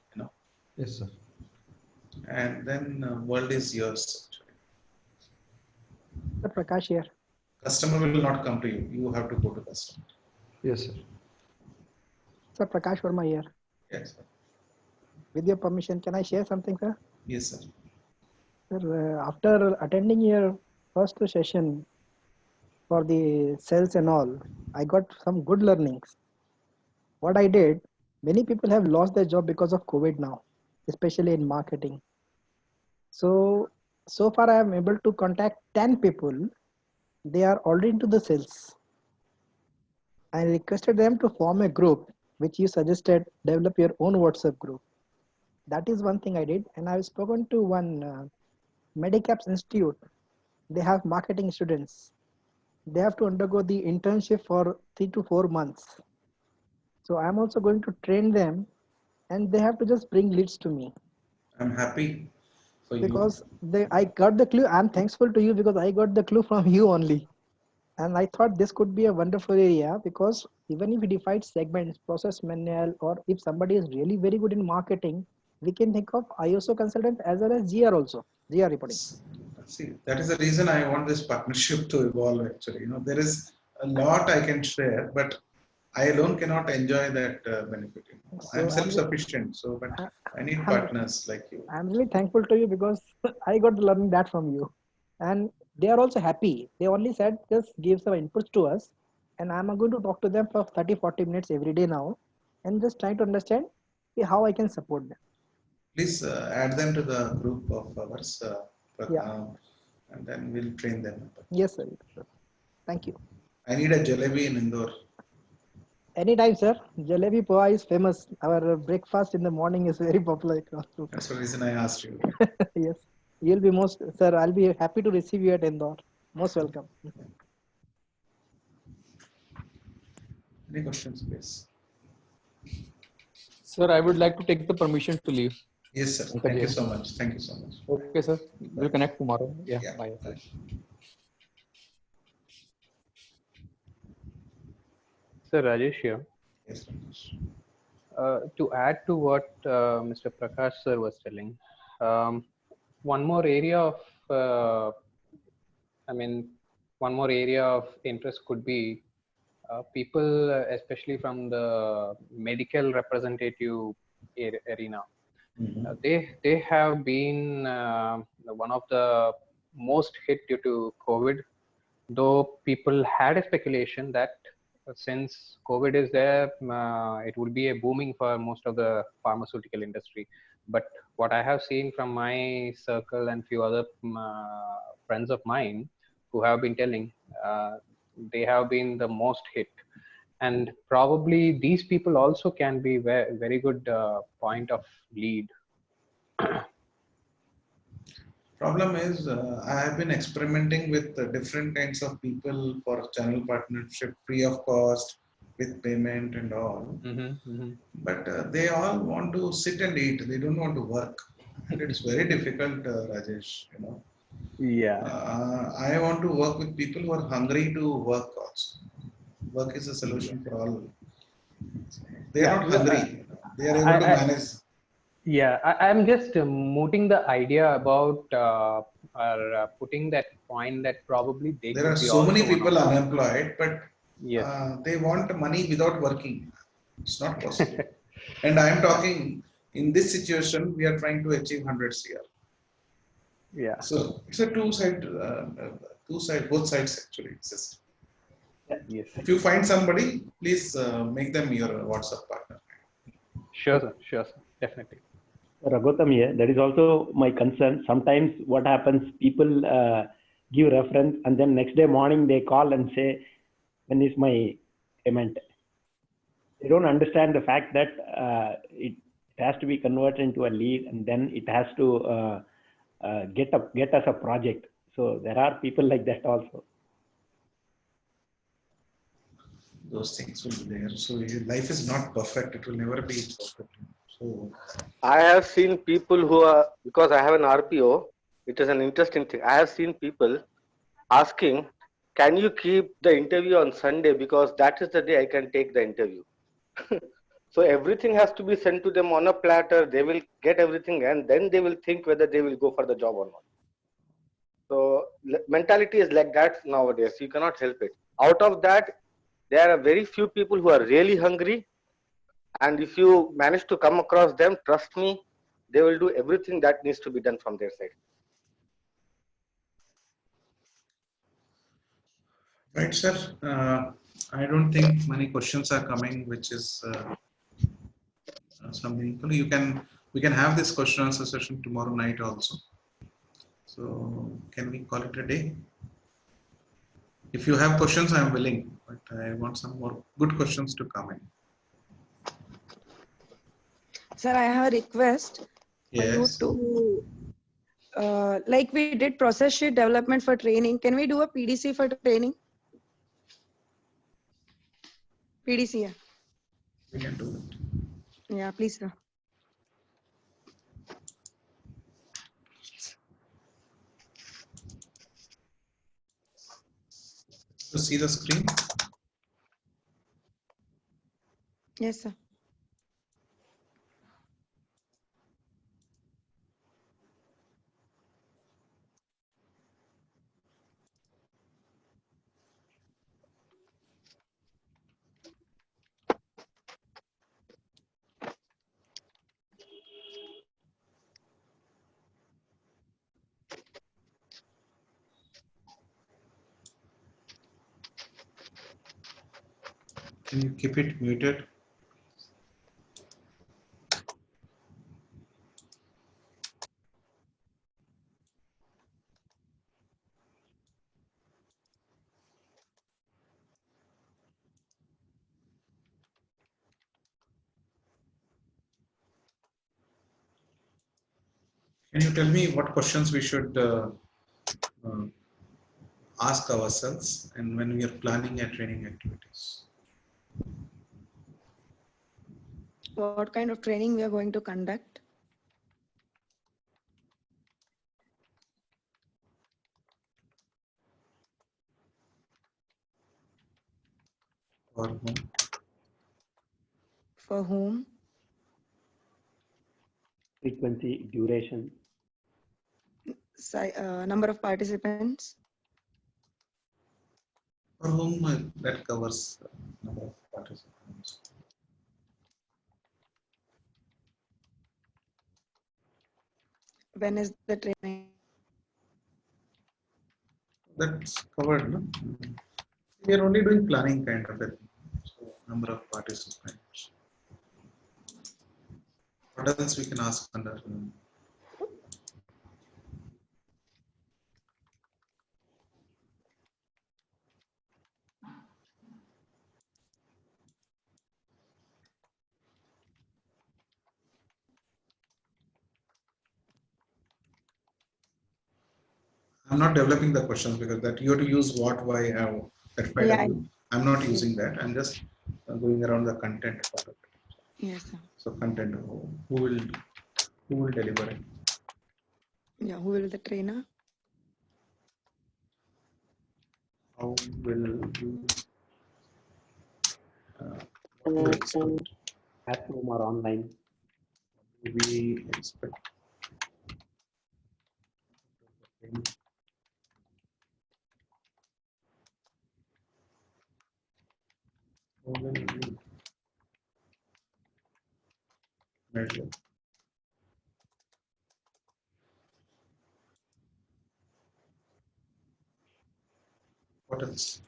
Yes, sir. And then world is yours. Sir, Prakash here. Customer will not come to you. You have to go to customer. Yes, sir. Sir, Prakash Verma here. Yes, sir. With your permission, can I share something, sir? Yes, sir. Sir, after attending your first session for the sales and all, I got some good learnings. What I did, many people have lost their job because of COVID now, especially in marketing. So far I am able to contact 10 people. They are already into the sales. I requested them to form a group, which you suggested, develop your own WhatsApp group. That is one thing I did. And I've spoken to one Medicaps Institute. They have marketing students. They have to undergo the internship for 3 to 4 months. So I'm also going to train them, and they have to just bring leads to me. I'm happy for because I got the clue. I'm thankful to you because I got the clue from you only. And I thought this could be a wonderful area, because even if we define segments, process manual, or if somebody is really very good in marketing, we can think of ISO consultant as well as GR also, GR reporting. See, that is the reason I want this partnership to evolve actually. There is a lot I can share, but I alone cannot enjoy that benefit. So I'm self-sufficient, but I need partners like you. I'm really thankful to you because I got to learn that from you. and they are also happy. They only said just give some inputs to us, and I'm going to talk to them for 30-40 minutes every day now, and just try to understand how I can support them. Please add them to the group of ours, Yeah. and then we'll train them. Yes, sir. Sure. Thank you. I need a jalebi in Indore. Anytime, sir. Jalebi poha is famous. Our breakfast in the morning is very popular across the. That's the reason I asked you. Yes. You'll be most, sir. I'll be happy to receive you at Indore. Most welcome. Any questions, please? Sir, I would like to take the permission to leave. Yes, sir. Thank you so much. Thank you so much. Okay, sir. We'll connect tomorrow. Yeah. Bye. Sir, Rajesh here. Yes, Rajesh. To add to what Mr. Prakash sir was telling, one more area of, one more area of interest could be people, especially from the medical representative arena. They have been one of the most hit due to COVID, though people had a speculation that since COVID is there, it will be a booming for most of the pharmaceutical industry. But what I have seen from my circle and few other friends of mine who have been telling, they have been the most hit. And probably these people also can be very, very good point of lead. Problem is, I have been experimenting with different kinds of people for channel partnership, free of cost, with payment and all. But they all want to sit and eat. They don't want to work, and it's very difficult, Rajesh. You know. Yeah. I want to work with people who are hungry to work also. Work is a solution for all. They are not hungry. They are able to manage. Yeah, I'm just mooting the idea about or putting that point that probably they There are could be so many also one people of unemployed, but Yes. they want money without working. It's not possible. And I am talking in this situation, we are trying to achieve 100 CR. Yeah. So it's a both sides actually exist. Yes. If you find somebody, please make them your WhatsApp partner. Sure, sir. Sure, sir. Definitely. Raghutam here, that is also my concern. Sometimes what happens, people give reference and then next day morning they call and say, when is my payment? They don't understand the fact that it has to be converted into a lead and then it has to get us a project. So there are people like that also. Those things will be there. So life is not perfect. It will never be perfect. So I have seen people who are, because I have an RPO, it is an interesting thing. I have seen people asking, can you keep the interview on Sunday because that is the day I can take the interview. So everything has to be sent to them on a platter. They will get everything and then they will think whether they will go for the job or not. So mentality is like that nowadays. You cannot help it. Out of that, there are very few people who are really hungry. And if you manage to come across them, trust me, they will do everything that needs to be done from their side. right, sir. I don't think many questions are coming, which is something we can have this question answer session tomorrow night also. So can we call it a day? If you have questions, I am willing, but I want some more good questions to come in. Sir, I have a request for you to, like we did process sheet development for training. Can we do a PDC for training? PDC, yeah. We can do it. Yeah, please, sir. To see the screen? Yes, sir. Can you keep it muted? Can you tell me what questions we should ask ourselves and when we are planning our training activities? What kind of training we are going to conduct? For whom? For whom? Frequency, duration. Number of participants. For whom that covers number of participants. When is the training? That's covered, no? We are only doing planning kind of it. So number of participants. What else we can ask under? I'm not developing the questions because that you have to use what, why, how, that by Yeah. I'm not using that. I'm just going around the content part of it. Yes, sir. So content, who will deliver it? Yeah, who will the trainer? How will you what do we expect? At home or online. Do we expect? How will you measure? What else?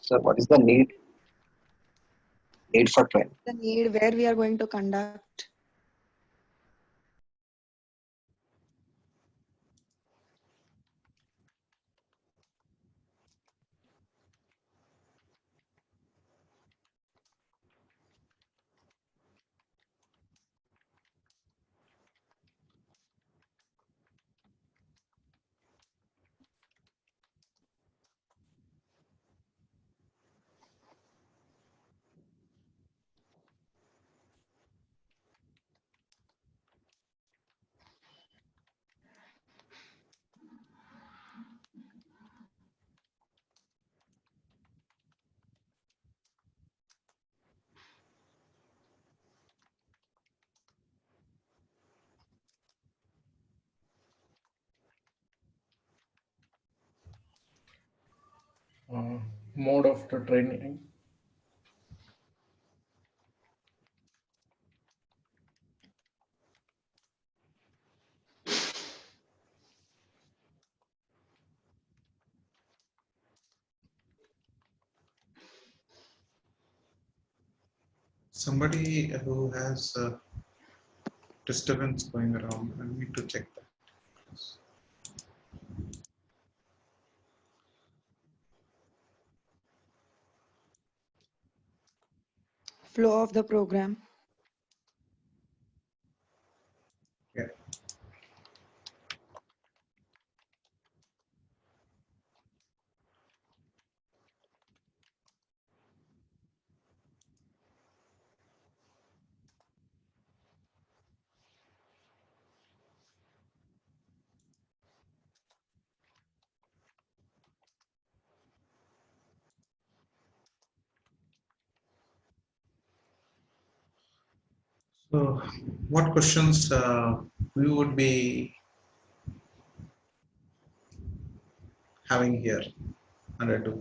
So what is the need for training? The need, where we are going to conduct. Mode of the training. Somebody who has disturbance going around, I need to check that. Flow of the program. Yeah. So, what questions we would be having here under two?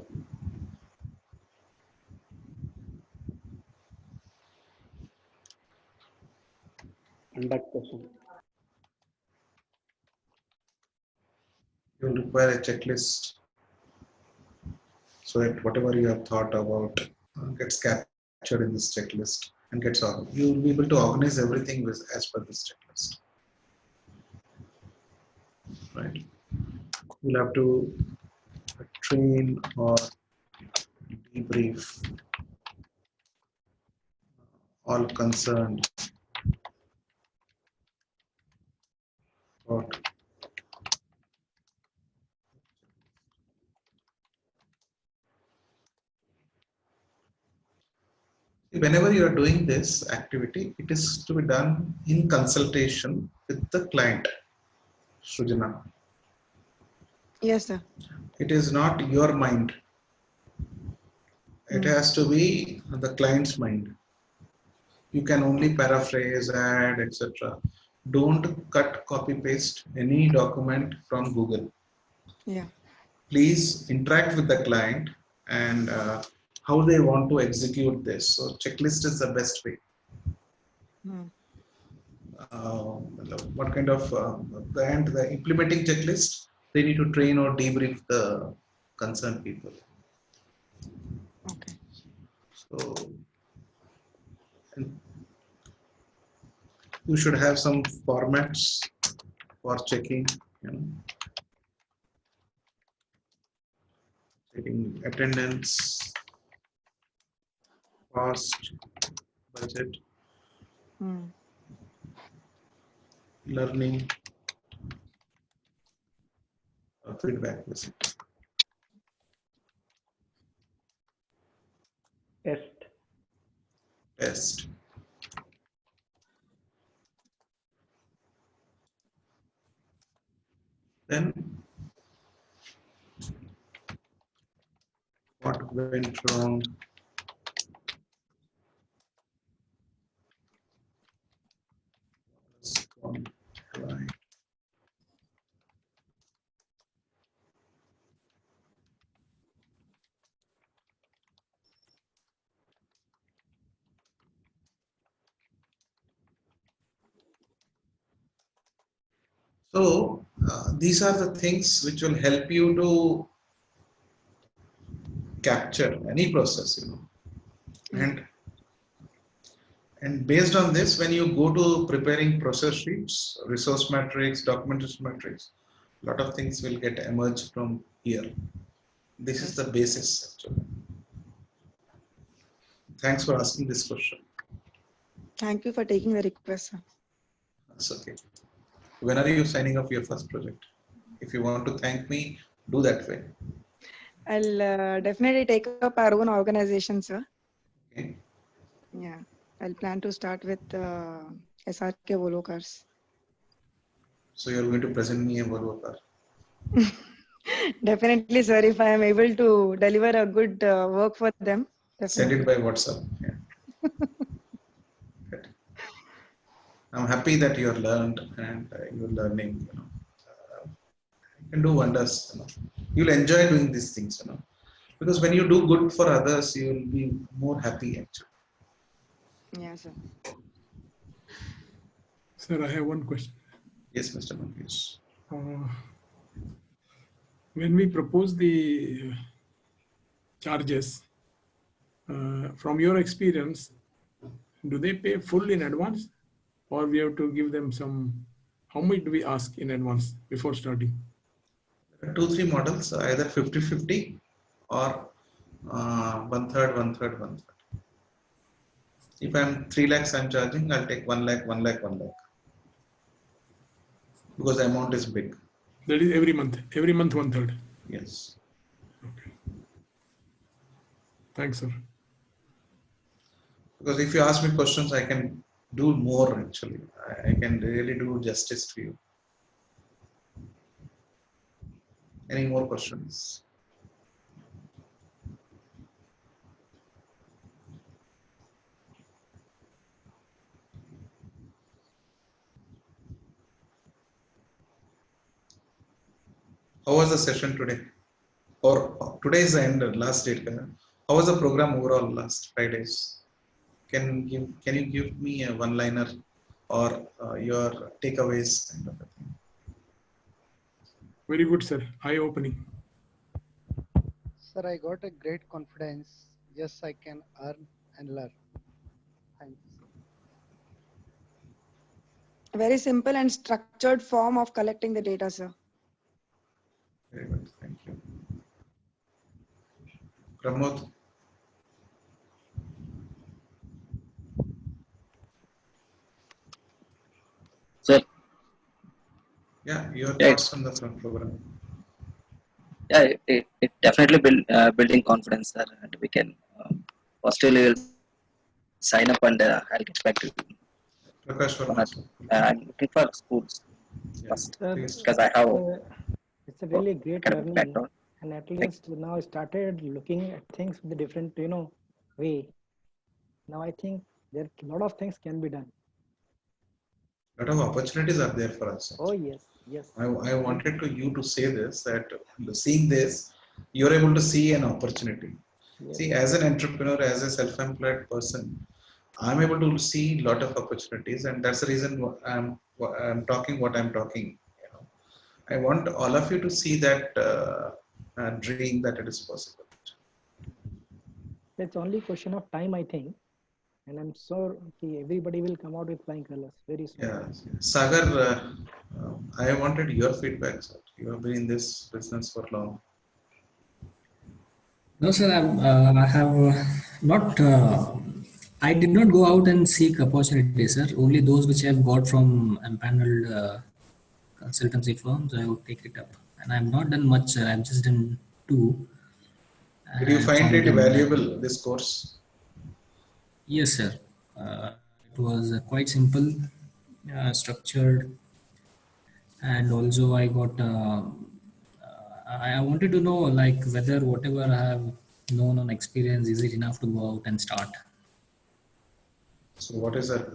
Conduct question. you will require a checklist so that whatever you have thought about gets captured in this checklist and gets organized. You will be able to organize everything as per this checklist. Right? You'll have to train or debrief all concerned about whenever you are doing this activity, it is to be done in consultation with the client, Sujana. Yes, sir. It is not your mind. It has to be the client's mind. You can only paraphrase, add, etc. Don't cut, copy, paste any document from Google. Yeah. Please interact with the client and how they want to execute this. So checklist is the best way. What kind of the implementing checklist, they need to train or debrief the concerned people. Okay. So you should have some formats for checking, checking attendance, cost, budget, learning, feedback visit. Test. Then what went wrong? Right. So these are the things which will help you to capture any process, and based on this, when you go to preparing process sheets, resource matrix, documentation matrix, a lot of things will get emerged from here. This is the basis actually. Thanks for asking this question. Thank you for taking the request, sir. That's okay. When are you signing off your first project? If you want to thank me, do that way. I'll definitely take up our own organization, sir. Okay. Yeah, I'll plan to start with SRK Volvo cars. So you're going to present me a Volvo car? Definitely, sir. If I am able to deliver a good work for them, definitely. Send it by WhatsApp. Yeah. I'm happy that you're learned and you're learning. You can do wonders. You'll enjoy doing these things. Because when you do good for others, you will be more happy actually. Yeah, sir. Sir, I have one question. Yes, Mr. Mangesh. When we propose the charges, from your experience, do they pay full in advance, or we have to give them some? How much do we ask in advance before starting? There are 2-3 models, either 50-50 or 1/3, 1/3, 1/3. If I'm 3 lakhs, I'm charging, I'll take 1 lakh, 1 lakh, 1 lakh. Because the amount is big. That is every month 1/3. Yes. Okay. Thanks, sir. Because if you ask me questions, I can do more actually. I can really do justice to you. Any more questions? How was the session today? Or today is the end, last date. How was the program overall last 5 days? Can you give me a one-liner or your takeaways kind of a thing? Very good, sir. Eye-opening. Sir, I got a great confidence. Yes, I can earn and learn. Thanks. Very simple and structured form of collecting the data, sir. Very good. Thank you. Pramod. Sir. Yeah, your thoughts on the program. Yeah, it definitely building confidence, sir, and we can positively will sign up and I'll get back to you. Prakash Verma, sir. I'm looking for schools first because I have it's a really great academic learning, background. and at least now I started looking at things with a different, way. Now I think there a lot of things can be done. A lot of opportunities are there for us. Oh yes, yes. I wanted you to say this, that seeing this, you're able to see an opportunity. Yes. See, as an entrepreneur, as a self-employed person, I'm able to see a lot of opportunities, and that's the reason I'm talking what I'm talking. I want all of you to see that dream that it is possible. It's only a question of time, I think, and I'm sure everybody will come out with flying colors very soon. Yeah, Sagar, I wanted your feedback, sir. You have been in this business for long. No, sir, I have not. I did not go out and seek opportunities, sir. Only those which I have got from empaneled consultancy firms, I would take it up. And I have not done much, sir. I have just done 2. Did you find it valuable, this course? Yes, sir. It was quite simple, structured, and also I got. I wanted to know, like, whether whatever I have known on experience, is it enough to go out and start? So what is that?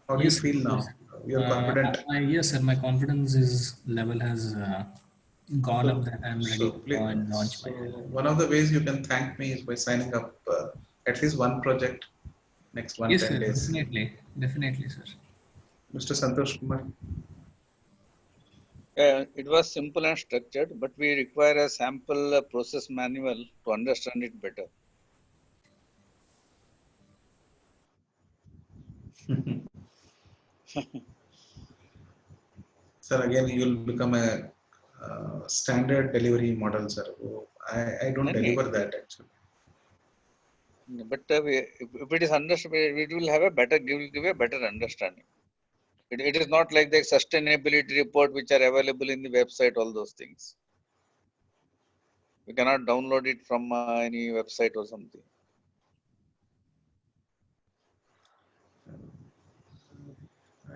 How do you feel now? You're confident? Yes, sir. My confidence level has gone up that I'm ready to go and launch my. One of the ways you can thank me is by signing up at least one project next 10 yes, sir, days. Definitely, sir. Mr. Santosh Kumar. It was simple and structured, but we require a sample process manual to understand it better. Sir, again, you'll become a standard delivery model, sir. I don't deliver that actually. But if it is understood, it will have a better, give a better understanding. It is not like the sustainability report which are available in the website, all those things. We cannot download it from any website or something.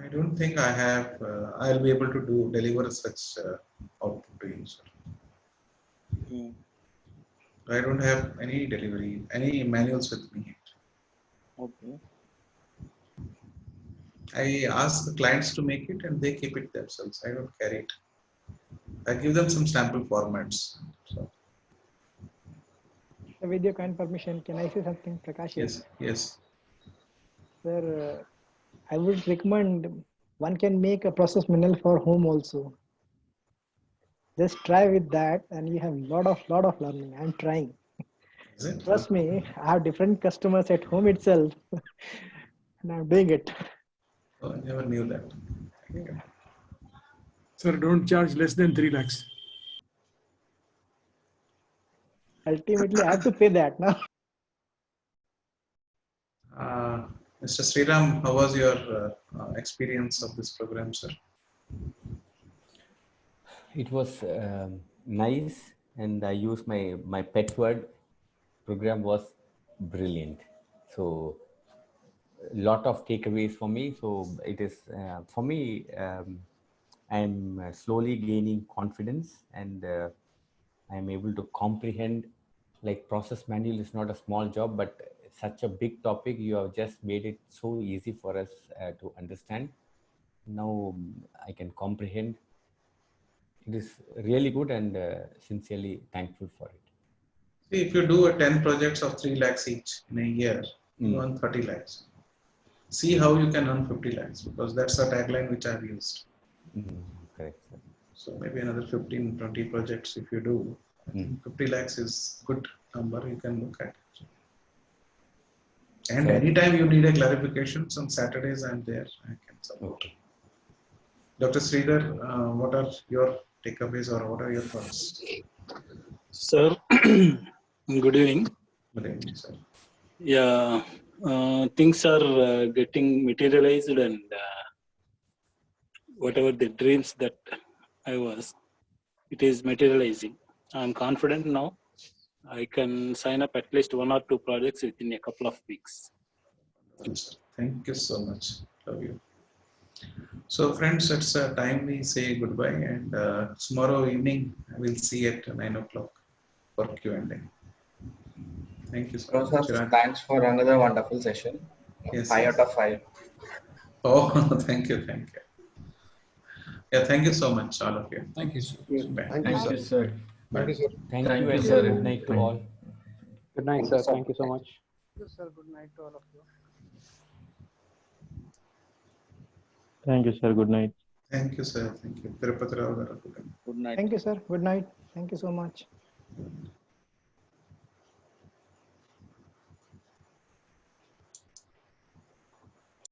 I don't think I have, I'll be able to deliver such output to you, sir. I don't have any manuals with me. Okay. I ask the clients to make it and they keep it themselves. I don't carry it. I give them some sample formats. So. With your kind permission, can I say something, Prakash? Yes. Sir, I would recommend one can make a process manual for home also. Just try with that and you have lot of learning. I'm trying. Trust me, I have different customers at home itself and I'm doing it. Oh, I never knew that. Sir, don't charge less than 3 lakhs. Ultimately, I have to pay that now. Mr. Sriram, how was your experience of this program, sir? It was nice, and I used my pet word. Program was brilliant. So a lot of takeaways for me. So it is for me. I'm slowly gaining confidence, and I'm able to comprehend. Like process manual is not a small job, but such a big topic. You have just made it so easy for us to understand. Now I can comprehend. It is really good, and sincerely thankful for it. See, if you do 10 projects of 3 lakhs each in a year, you earn 30 lakhs. See how you can earn 50 lakhs, because that's the tagline which I've used. Correct, sir. So maybe another 15, 20 projects if you do. I think 50 lakhs is good number you can look at. And anytime you need a clarification, some Saturdays I'm there, I can support. Okay. Dr. Sridhar, what are your takeaways or what are your thoughts? Sir, good evening. Good evening, sir. Yeah, things are getting materialized, and whatever the dreams that I was, it is materializing. I'm confident now. I can sign up at least 1 or 2 projects within a couple of weeks. Thank you so much. Love you. So friends, it's time we say goodbye, and tomorrow evening we'll see at 9 o'clock for Q&A. Thank you so much. Sir, thanks for another wonderful session. Yes, 5 yes. out of 5. Oh, thank you, thank you. Yeah, thank you so much, all of you. Thank you, sir. Bye. Thank you, sir. Sir. Thank you, sir. Thank Thank you, you, and sir. good night to all. Good night, sir. Thank you so much. Thank you, sir. Good night to all of you. Thank you, sir. Good night. Thank you, sir. Thank you. Tirupati Rao garu. Good night. Thank you, sir. Good night. Thank you so much.